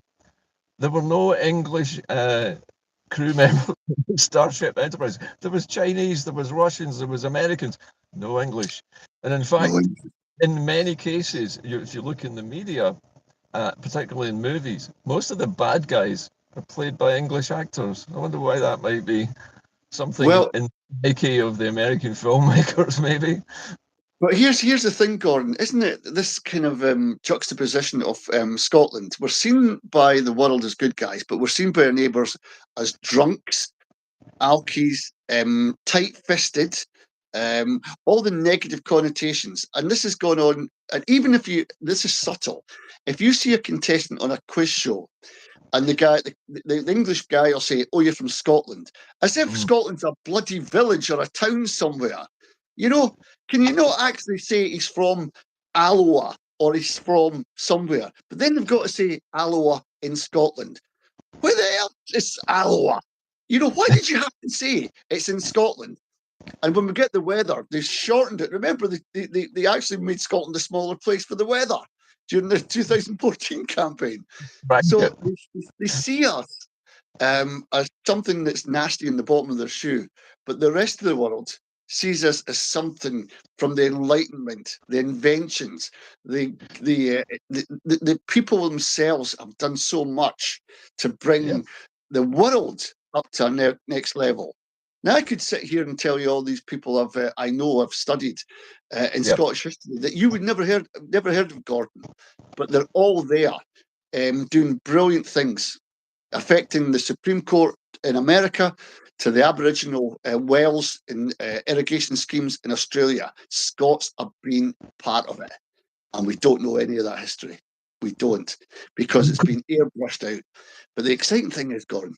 there were no English crew members in Starship Enterprise. There was Chinese, there was Russians, there was Americans, no English. And in fact, in many cases, if you look in the media, particularly in movies, most of the bad guys are played by English actors. I wonder why that might be. Something in the making of the American filmmakers, maybe. But here's the thing, Gordon, isn't it? This kind of juxtaposition of Scotland. We're seen by the world as good guys, but we're seen by our neighbours as drunks, alkies, tight-fisted, all the negative connotations. And this has gone on, and even if this is subtle. If you see a contestant on a quiz show, and the English guy will say, oh, you're from Scotland, as if Scotland's a bloody village or a town somewhere. You know, Can you not actually say he's from Alloa or he's from somewhere? But then they've got to say Alloa in Scotland. Where the hell is Alloa? You know, why did you have to say it's in Scotland? And when we get the weather, they shortened it. Remember, they actually made Scotland a smaller place for the weather during the 2014 campaign. Right. So they see us as something that's nasty in the bottom of their shoe, but the rest of the world sees us as something from the Enlightenment, the inventions, the people themselves have done so much to bring the world up to a next level. Now I could sit here and tell you all these people I know I've studied in Scottish history that you would never heard of Gordon, but they're all there doing brilliant things, affecting the Supreme Court in America to the Aboriginal wells in irrigation schemes in Australia. Scots have been part of it, and we don't know any of that history. We don't, because it's been airbrushed out. But the exciting thing is, Gordon,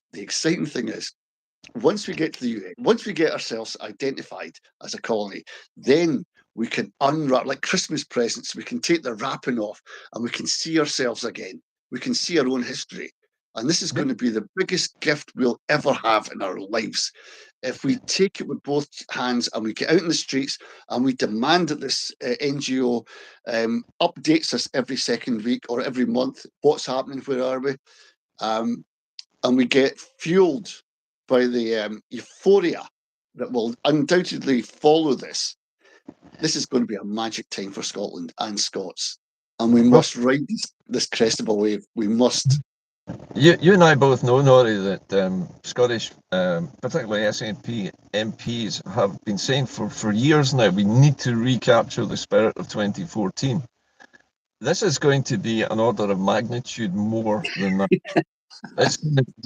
once we get to the UN, once we get ourselves identified as a colony, then we can unwrap, like Christmas presents, we can take the wrapping off and we can see ourselves again. We can see our own history. And this is going to be the biggest gift we'll ever have in our lives. If we take it with both hands and we get out in the streets and we demand that this NGO updates us every second week or every month, what's happening, where are we? And we get fueled by the euphoria that will undoubtedly follow this. This is going to be a magic time for Scotland and Scots. And we must ride this crestable wave. We must. You and I both know, Nori, that Scottish, particularly SNP MPs, have been saying for years now, we need to recapture the spirit of 2014. This is going to be an order of magnitude more than that. It's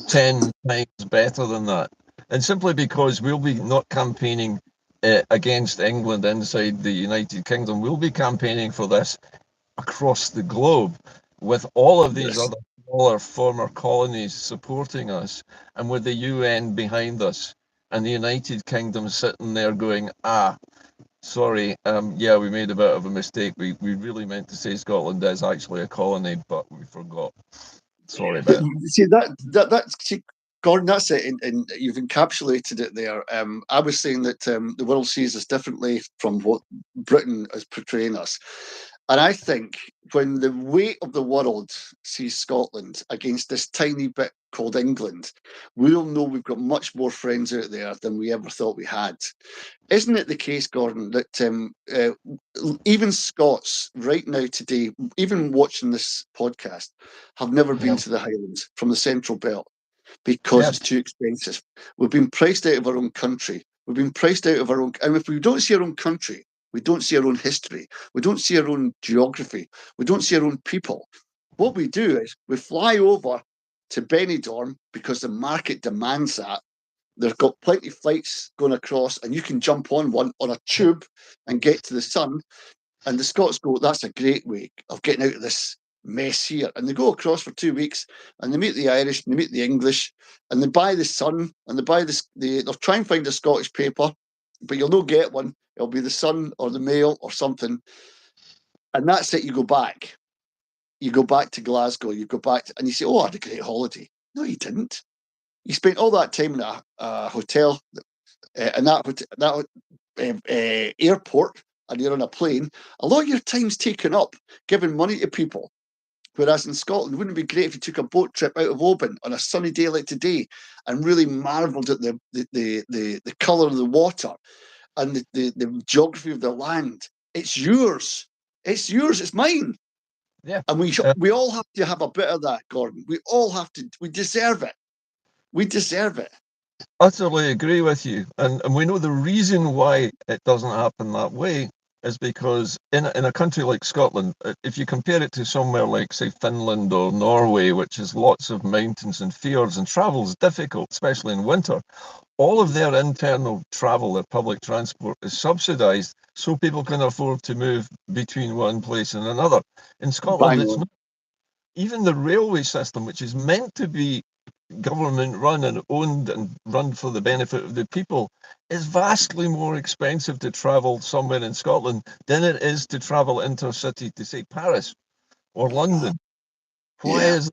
10 times better than that. And simply because we'll be not campaigning against England inside the United Kingdom, we'll be campaigning for this across the globe with all of these other smaller former colonies supporting us and with the UN behind us and the United Kingdom sitting there going, sorry, we made a bit of a mistake. We really meant to say Scotland is actually a colony, but we forgot. Sorry about it. See, that's Gordon, that's it, and you've encapsulated it there. I was saying that the world sees us differently from what Britain is portraying us. And I think when the weight of the world sees Scotland against this tiny bit called England, we'll know we've got much more friends out there than we ever thought we had. Isn't it the case, Gordon, that even Scots right now today, even watching this podcast, have never been to the Highlands from the Central Belt because it's too expensive? We've been priced out of our own country. We've been priced out of our own... And if we don't see our own country, we don't see our own history. We don't see our own geography. We don't see our own people. What we do is we fly over to Benidorm because the market demands that. They've got plenty of flights going across, and you can jump on one on a tube and get to the sun. And the Scots go, that's a great way of getting out of this mess here. And they go across for 2 weeks, and they meet the Irish, and they meet the English, and they buy the Sun, and they buy this. They'll try and find a Scottish paper, but you'll not get one. It'll be the Sun or the Mail or something. And that's it. You go back. You go back to Glasgow. You go back and you say, oh, I had a great holiday. No, you didn't. You spent all that time in a hotel and that airport, and you're on a plane. A lot of your time's taken up giving money to people. Whereas in Scotland, wouldn't it be great if you took a boat trip out of Oban on a sunny day like today and really marvelled at the colour of the water and the geography of the land? It's yours. It's yours. It's mine. Yeah. And we all have to have a bit of that, Gordon. We all have to. We deserve it. We deserve it. Utterly agree with you. And we know the reason why it doesn't happen that way is because in a country like Scotland, if you compare it to somewhere like, say, Finland or Norway, which has lots of mountains and fjords and travel's difficult, especially in winter, all of their internal travel, their public transport, is subsidised so people can afford to move between one place and another. In Scotland, it's not. Even the railway system, which is meant to be government run and owned and run for the benefit of the people, is vastly more expensive to travel somewhere in Scotland than it is to travel intercity to, say, Paris or London. Why Yeah. is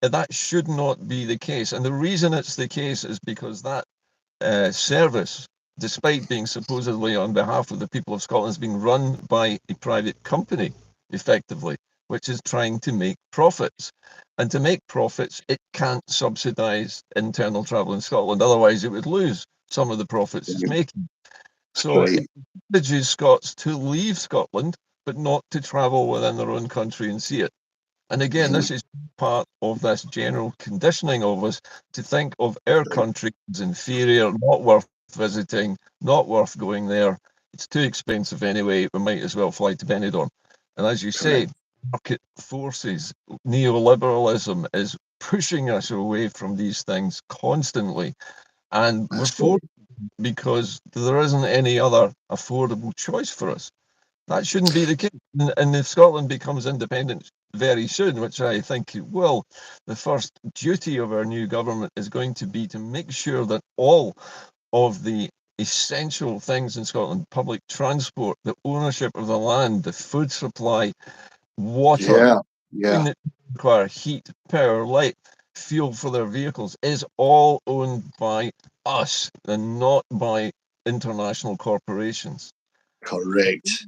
that? That should not be the case. And the reason it's the case is because that service, despite being supposedly on behalf of the people of Scotland, is being run by a private company, effectively, which is trying to make profits. And to make profits, it can't subsidise internal travel in Scotland. Otherwise, it would lose some of the profits it's making. So it Right. encourages Scots to leave Scotland, but not to travel within their own country and see it. And again, this is part of this general conditioning of us to think of our country as inferior, not worth visiting, not worth going there. It's too expensive anyway. We might as well fly to Benidorm. And as you say, Correct. market forces, neoliberalism is pushing us away from these things constantly. And we're That's right. forced because there isn't any other affordable choice for us. That shouldn't be the case. And if Scotland becomes independent very soon, which I think it will, the first duty of our new government is going to be to make sure that all of the essential things in Scotland, public transport, the ownership of the land, the food supply, water, Yeah. Yeah. that require heat, power, light, fuel for their vehicles, is all owned by us and not by international corporations. Correct.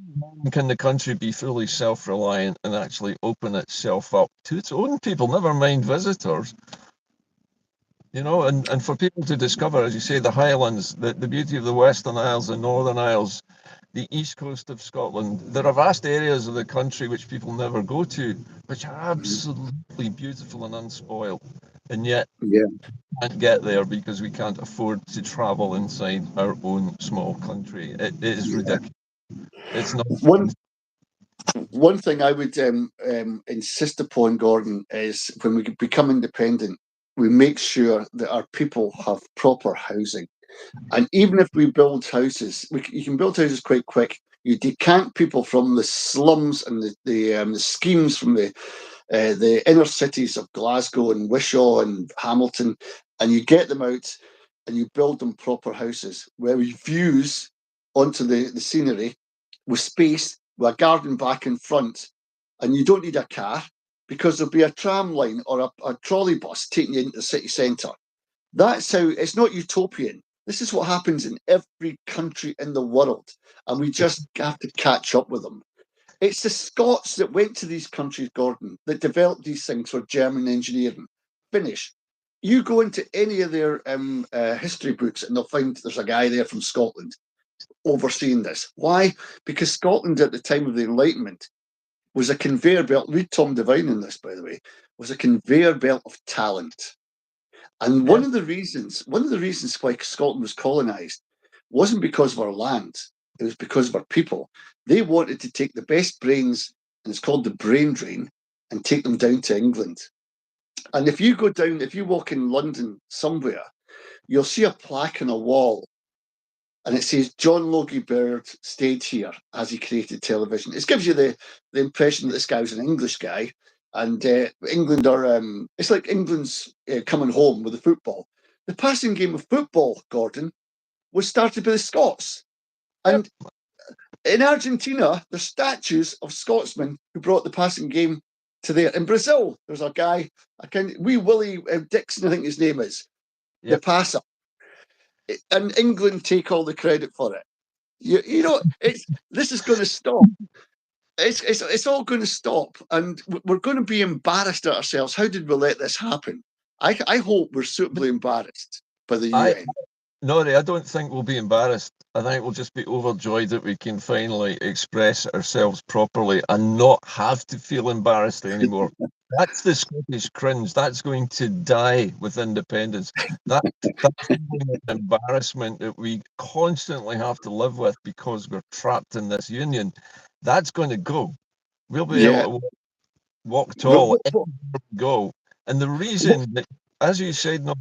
Can the country be fully self-reliant and actually open itself up to its own people, never mind visitors? And for people to discover, as you say, the Highlands, the beauty of the Western Isles, the Northern Isles, the east coast of Scotland. There are vast areas of the country which people never go to, which are absolutely beautiful and unspoiled. And yet Yeah. we can't get there because we can't afford to travel inside our own small country. It is Yeah. ridiculous. It's not. One thing I would insist upon, Gordon, is when we become independent, we make sure that our people have proper housing. And even if we build houses, you can build houses quite quick. You decant people from the slums and the schemes from the inner cities of Glasgow and Wishaw and Hamilton, and you get them out and you build them proper houses where we views onto the scenery with space, with a garden back in front, and you don't need a car because there'll be a tram line or a trolley bus taking you into the city centre. That's how it's not utopian. This is what happens in every country in the world, and we just have to catch up with them. It's the Scots that went to these countries, Gordon, that developed these things for German engineering. Finish. You go into any of their history books and they'll find there's a guy there from Scotland overseeing this. Why? Because Scotland at the time of the Enlightenment was a conveyor belt. Read Tom Devine in this, by the way, was a conveyor belt of talent. And Yeah. one of the reasons why Scotland was colonized wasn't because of our land, it was because of our people. They wanted to take the best brains, and it's called the brain drain, and take them down to England. And if you walk in London somewhere, you'll see a plaque on a wall, and it says John Logie Baird stayed here as he created television. It gives you the impression that this guy was an English guy, and England are it's like England's coming home with the football. The passing game of football, Gordon, was started by the Scots. Yep. And in Argentina, there's statues of Scotsmen who brought the passing game to there. In Brazil, there's a guy, Wee Willie Dixon, I think his name is, the Yep. passer. And England take all the credit for it. This is going to stop. It's all going to stop, and we're going to be embarrassed at ourselves. How did we let this happen? I hope we're suitably embarrassed by the I UN. Nori, I don't think we'll be embarrassed. I think we'll just be overjoyed that we can finally express ourselves properly and not have to feel embarrassed anymore. That's the Scottish cringe. That's going to die with independence. That's an embarrassment that we constantly have to live with because we're trapped in this union. That's going to go. We'll be Yeah. able to walk Well, tall anywhere we go. And the reason that, as you said, no,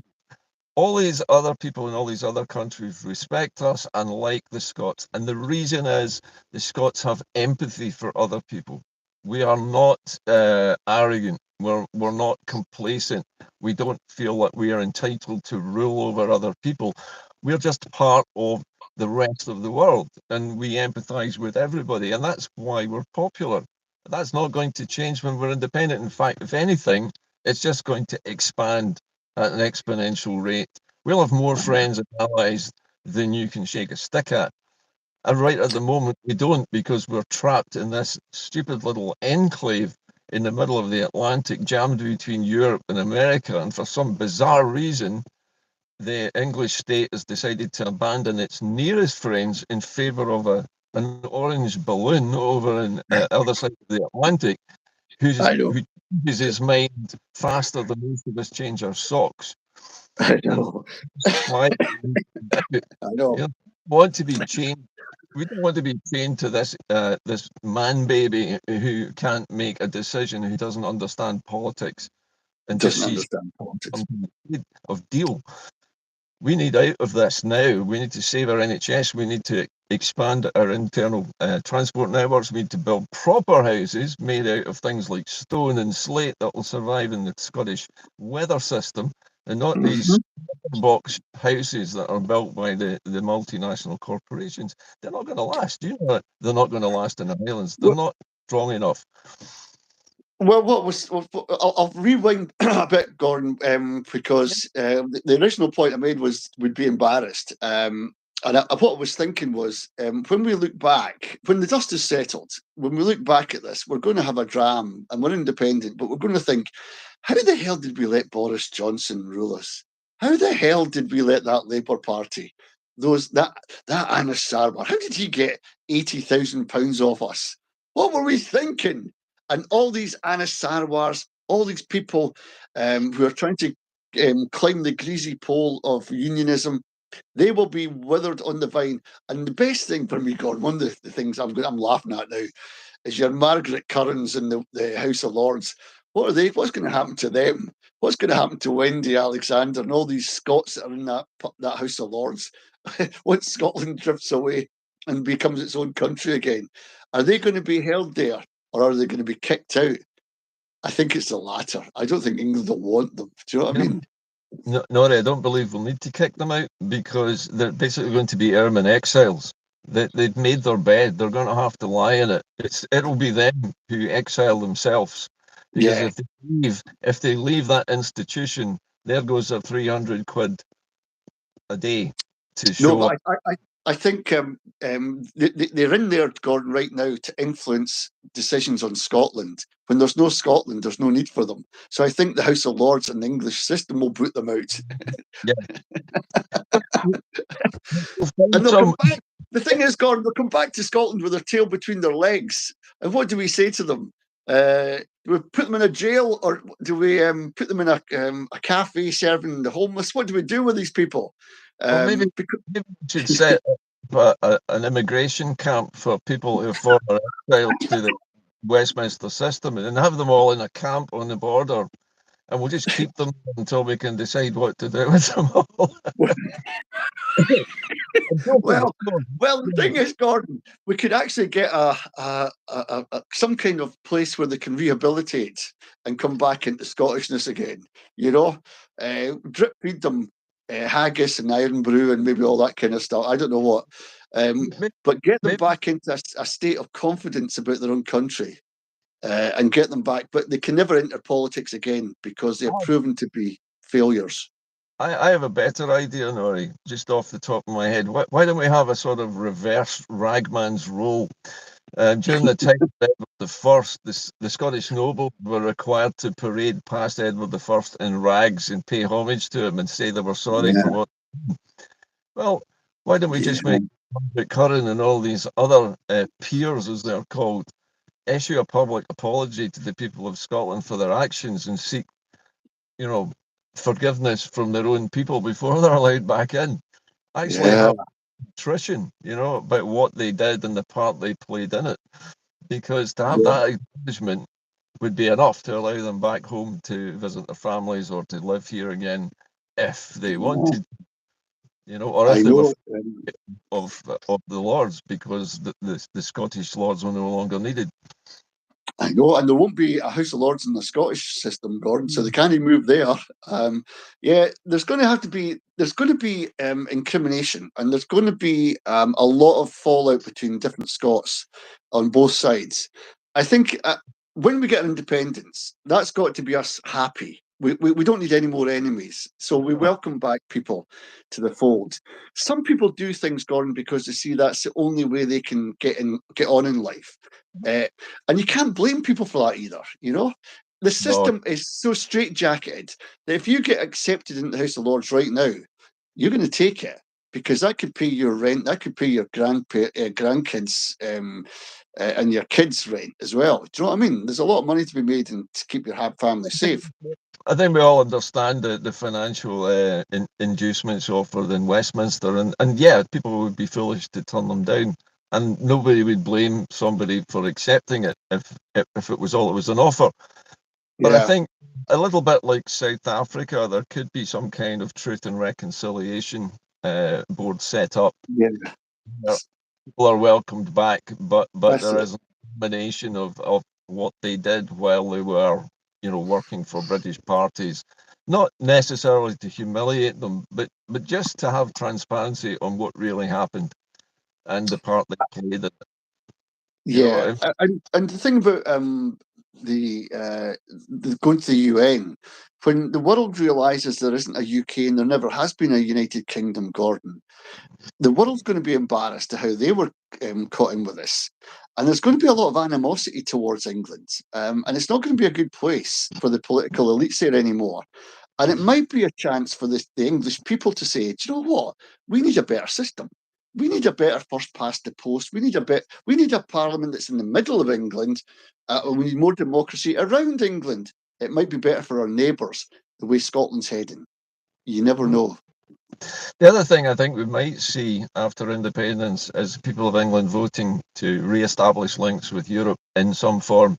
all these other people in all these other countries respect us and like the Scots. And the reason is the Scots have empathy for other people. We are not arrogant. We're not complacent. We don't feel that we are entitled to rule over other people. We're just part of the rest of the world, and we empathize with everybody, and that's why we're popular. That's not going to change when we're independent. In fact, if anything, it's just going to expand at an exponential rate. We'll have more friends and allies than you can shake a stick at. And right at the moment, we don't, because we're trapped in this stupid little enclave in the middle of the Atlantic, jammed between Europe and America. And for some bizarre reason, the English state has decided to abandon its nearest friends in favour of an orange balloon over on the other side of the Atlantic, who changes his mind faster than most of us change our socks. I know. Why? I know. You want to be chained. We don't want to be chained to this man baby who can't make a decision, who doesn't understand politics, and just Doesn't sees understand politics. something of deal. We need out of this now. We need to save our NHS. We need to expand our internal transport networks. We need to build proper houses made out of things like stone and slate that will survive in the Scottish weather system, and not these box houses that are built by the multinational corporations. They're not going to last. You know that they're not going to last in the Highlands. They're not strong enough. Well, I'll rewind a bit, Gordon, because the original point I made was we'd be embarrassed. And what I was thinking was, when we look back, when the dust is settled, when we look back at this, we're going to have a dram, and we're independent, but we're going to think, how the hell did we let Boris Johnson rule us? How the hell did we let that Labour Party, that Anas Sarwar, how did he get £80,000 off us? What were we thinking? And all these Anas Sarwars, all these people who are trying to climb the greasy pole of unionism, they will be withered on the vine. And the best thing for me, Gordon, one of the things I'm laughing at now, is your Margaret Currans in the House of Lords. What are they? What's going to happen to them? What's going to happen to Wendy Alexander and all these Scots that are in that House of Lords? Once Scotland drifts away and becomes its own country again, are they going to be held there, or are they going to be kicked out? I think it's the latter. I don't think England will want them. Do you know what I mean? No, I don't believe we'll need to kick them out, because they're basically going to be Ermine exiles. They've made their bed. They're going to have to lie in it. It'll be them who exile themselves, because if they leave that institution, there goes their 300 quid a day to show. No, but I think they're in there, Gordon, right now to influence decisions on Scotland. When there's no Scotland, there's no need for them. So I think the House of Lords and the English system will boot them out. And they'll come back. The thing is, Gordon, they'll come back to Scotland with their tail between their legs. And what do we say to them? Do we put them in a jail, or do we put them in a cafe serving the homeless? What do we do with these people? Well, maybe we should set up an immigration camp for people who are former exiles to the Westminster system, and have them all in a camp on the border, and we'll just keep them until we can decide what to do with them all. Well, the thing is, Gordon, we could actually get some kind of place where they can rehabilitate and come back into Scottishness again. You know, drip feed them haggis and iron brew and maybe all that kind of stuff. I don't know what, but get them back into a state of confidence about their own country, and get them back. But they can never enter politics again because they're proven to be failures. I have a better idea, Nori, just off the top of my head. Why don't we have a sort of reverse ragman's role? During the time of Edward I, the Scottish nobles were required to parade past Edward I in rags and pay homage to him and say they were sorry for what. Well, why don't we just make Margaret Curran and all these other peers, as they're called, issue a public apology to the people of Scotland for their actions and seek, forgiveness from their own people before they're allowed back in. Actually have contrition, about what they did and the part they played in it. Because to have that acknowledgement would be enough to allow them back home to visit their families or to live here again if they wanted, or if they were of the Lords, because the Scottish Lords were no longer needed. I know, and there won't be a House of Lords in the Scottish system, Gordon, so they can't move there. Yeah, there's going to be incrimination, and there's going to be a lot of fallout between different Scots on both sides. I think when we get independence, that's got to be us happy. We don't need any more enemies, so we welcome back people to the fold. Some people do things, Gordon, because they see that's the only way they can get on in life. And you can't blame people for that either, you know? The system is so straitjacketed that if you get accepted into the House of Lords right now, you're going to take it because that could pay your rent, that could pay your grandkids and your kids' rent as well. Do you know what I mean? There's a lot of money to be made and to keep your family safe. I think we all understand the financial inducements offered in Westminster, and yeah, people would be foolish to turn them down, and nobody would blame somebody for accepting it if it was all it was an offer. But I think a little bit like South Africa, there could be some kind of truth and reconciliation board set up. Yeah. People are welcomed back, but there is a combination of what they did while they were, working for British parties, not necessarily to humiliate them, but just to have transparency on what really happened and the part they played in it. Yeah, and the thing about the going to the UN, when the world realises there isn't a UK and there never has been a United Kingdom, Gordon, the world's going to be embarrassed to how they were caught in with this. And there's going to be a lot of animosity towards England. And it's not going to be a good place for the political elites there anymore. And it might be a chance for the English people to say, do you know what? We need a better system. We need a better first past the post. We need a parliament that's in the middle of England. We need more democracy around England. It might be better for our neighbours, the way Scotland's heading. You never know. The other thing I think we might see after independence is people of England voting to re-establish links with Europe in some form.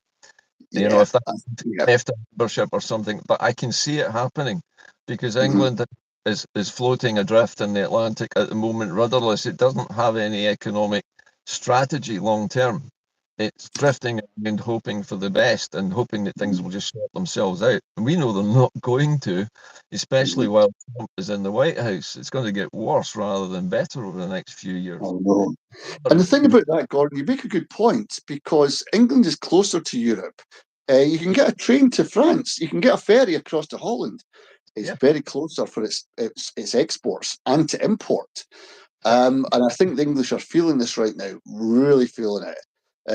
If that's left membership or something. But I can see it happening because England is floating adrift in the Atlantic at the moment, rudderless. It doesn't have any economic strategy long term. It's drifting and hoping for the best and hoping that things will just sort themselves out. And we know they're not going to, especially while Trump is in the White House. It's going to get worse rather than better over the next few years. Oh, no. And the thing about that, Gordon, you make a good point, because England is closer to Europe. You can get a train to France. You can get a ferry across to Holland. It's very closer for its exports and to import. And I think the English are feeling this right now, really feeling it.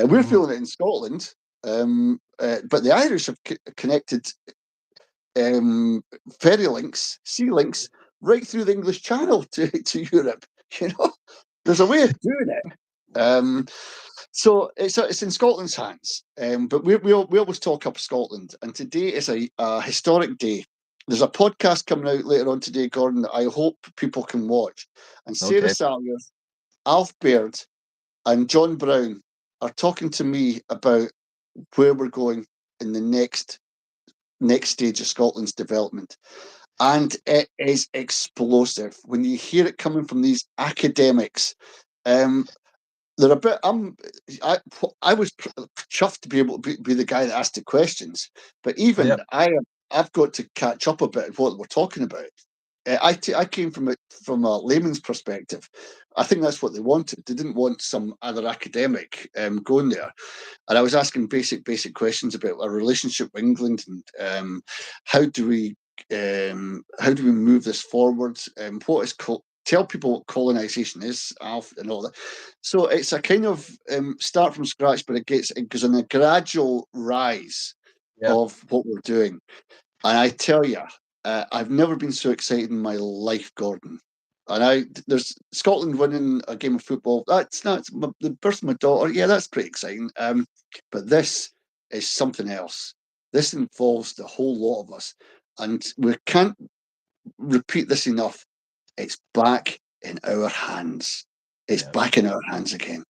We're feeling it in Scotland, but the Irish have connected ferry links, sea links, right through the English Channel to Europe. There's a way of doing it. So it's in Scotland's hands. But we always talk up Scotland, and today is a historic day. There's a podcast coming out later on today, Gordon, that I hope people can watch. And Sarah Salyers, Alf Baird, and John Brown are talking to me about where we're going in the next stage of Scotland's development. And it is explosive. When you hear it coming from these academics, they're a bit. I was chuffed to be able to be the guy that asked the questions, but even I've got to catch up a bit of what we're talking about. I came from a layman's perspective. I think that's what they wanted. They didn't want some other academic going there. And I was asking basic questions about our relationship with England and how do we move this forward? What is tell people what colonisation is, Alf, and all that. So it's a kind of start from scratch, but it goes on a gradual rise of what we're doing. And I tell you, I've never been so excited in my life, Gordon. And there's Scotland winning a game of football. That's not the birth of my daughter. Yeah, that's pretty exciting. But this is something else. This involves the whole lot of us, and we can't repeat this enough. It's back in our hands. It's back in our hands again.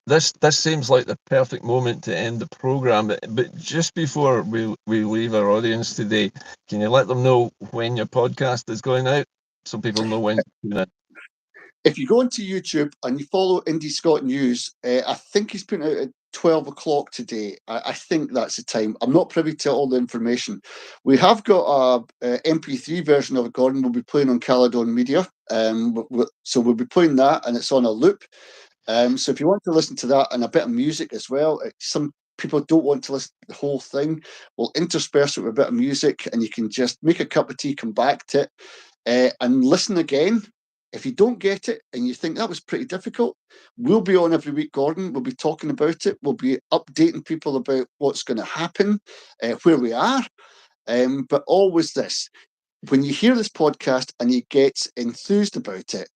This seems like the perfect moment to end the programme. But just before we leave our audience today, can you let them know when your podcast is going out so people know when to tune in? if you go into YouTube and you follow Indie Scott News, I think he's putting out at 12 o'clock today. I think that's the time. I'm not privy to all the information. We have got a MP3 version of it, Gordon. We'll be playing on Caledon Media. So we'll be playing that, and it's on a loop. So if you want to listen to that and a bit of music as well, some people don't want to listen to the whole thing. We'll intersperse it with a bit of music, and you can just make a cup of tea, come back to it, and listen again. If you don't get it and you think that was pretty difficult, we'll be on every week, Gordon. We'll be talking about it. We'll be updating people about what's going to happen, where we are. But always this, when you hear this podcast and you get enthused about it,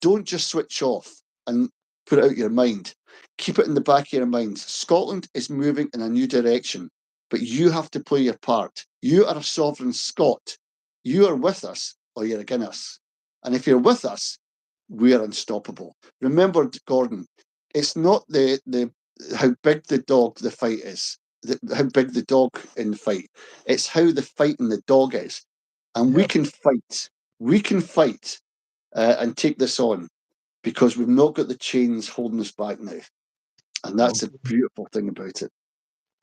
don't just switch off and put it out your mind. Keep it in the back of your mind. Scotland is moving in a new direction, but you have to play your part. You are a sovereign Scot. You are with us or you're against us. And if you're with us, we are unstoppable. Remember, Gordon, it's not the how big the dog the fight is, how big the dog in the fight. It's how the fight in the dog is. And we can fight. We can fight and take this on because we've not got the chains holding us back now. And that's a beautiful thing about it.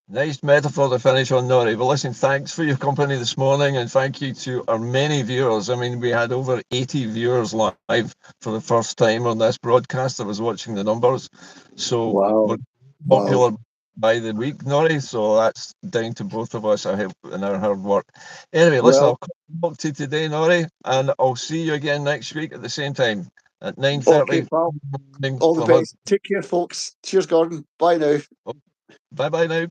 Nice metaphor to finish on, Nori. Well, listen, thanks for your company this morning, and thank you to our many viewers. I mean, we had over 80 viewers live for the first time on this broadcast. I was watching the numbers. So we're popular by the week, Nori, so that's down to both of us, I hope, in our hard work. Anyway, listen, I'll talk to you today, Nori, and I'll see you again next week at the same time at 9:30. Okay, pal. All the best. Take care, folks. Cheers, Gordon. Bye now. Bye-bye now.